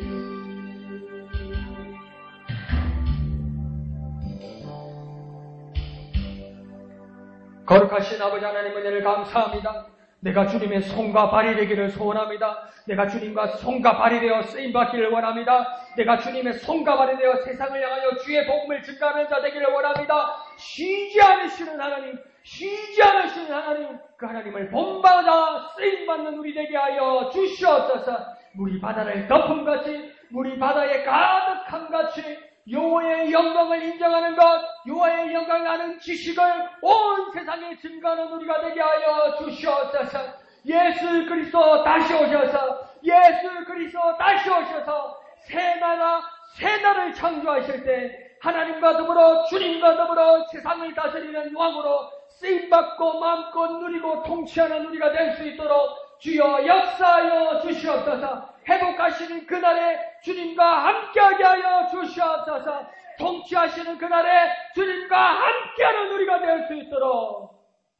거룩하신 아버지 하나님 은혜를 감사합니다. 내가 주님의 손과 발이 되기를 소원합니다. 내가 주님과 손과 발이 되어 쓰임받기를 원합니다. 내가 주님의 손과 발이 되어 세상을 향하여 주의 복음을 증가하는 자 되기를 원합니다. 쉬지 않으시는 하나님, 쉬지 않으시는 하나님, 그 하나님을 본받아 쓰임받는 우리 되게 하여 주시옵소서. 물이 바다를 덮음같이 물이 바다에 가득함같이 여호와의 영광을 인정하는 것, 여호와의 영광을 아는 지식을 온 세상에 증거하는 우리가 되게 하여 주시옵소서. 예수 그리스도 다시 오셔서 예수 그리스도 다시 오셔서 새 나라를 창조하실 때 하나님과 더불어 주님과 더불어 세상을 다스리는 왕으로 쓰임받고 마음껏 누리고 통치하는 우리가 될 수 있도록 주여 역사하여 주시옵소서. 회복하시는 그날에 주님과 함께하게 하여 주시옵소서. 통치하시는 그날에 주님과 함께하는 우리가 될 수 있도록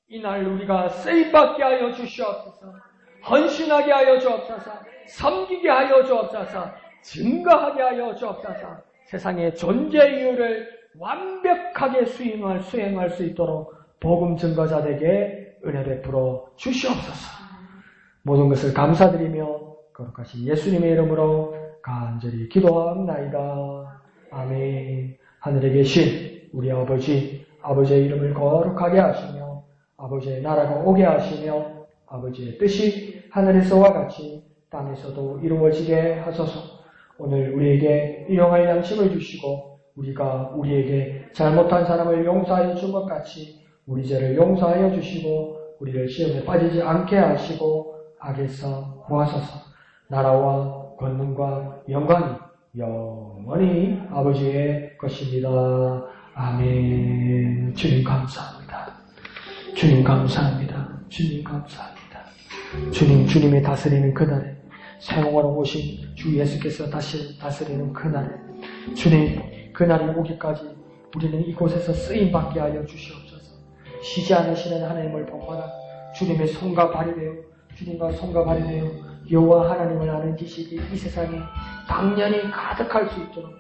이날 우리가 쓰임받게 하여 주시옵소서. 헌신하게 하여 주옵소서. 섬기게 하여 주옵소서. 증거하게 하여 주옵소서. 세상의 존재 이유를 완벽하게 수행할 수 있도록 복음 증거자 되게 은혜 베풀어 주시옵소서. 모든 것을 감사드리며 거룩하신 예수님의 이름으로 간절히 기도합나이다. 아멘. 하늘에 계신 우리 아버지, 아버지의 이름을 거룩하게 하시며 아버지의 나라가 오게 하시며 아버지의 뜻이 하늘에서와 같이 땅에서도 이루어지게 하소서. 오늘 우리에게 일용할 양식을 주시고 우리가 우리에게 잘못한 사람을 용서하여 준 것 같이 우리 죄를 용서하여 주시고 우리를 시험에 빠지지 않게 하시고 악에서 구하소서. 나라와 권능과 영광이 영원히 아버지의 것입니다. 아멘. 주님 감사합니다. 주님 감사합니다. 주님 감사합니다. 주님이 다스리는 그날에 사용하러 오신 주 예수께서 다스리는 그날에 주님 그날이 오기까지 우리는 이곳에서 쓰임받게 하여 주시옵소서. 쉬지 않으시는 하나님을 본받아 주님의 손과 발이 되어 주님과 손과 발이 되어 여호와 하나님을 아는 지식이 이 세상에 당연히 가득할 수 있도록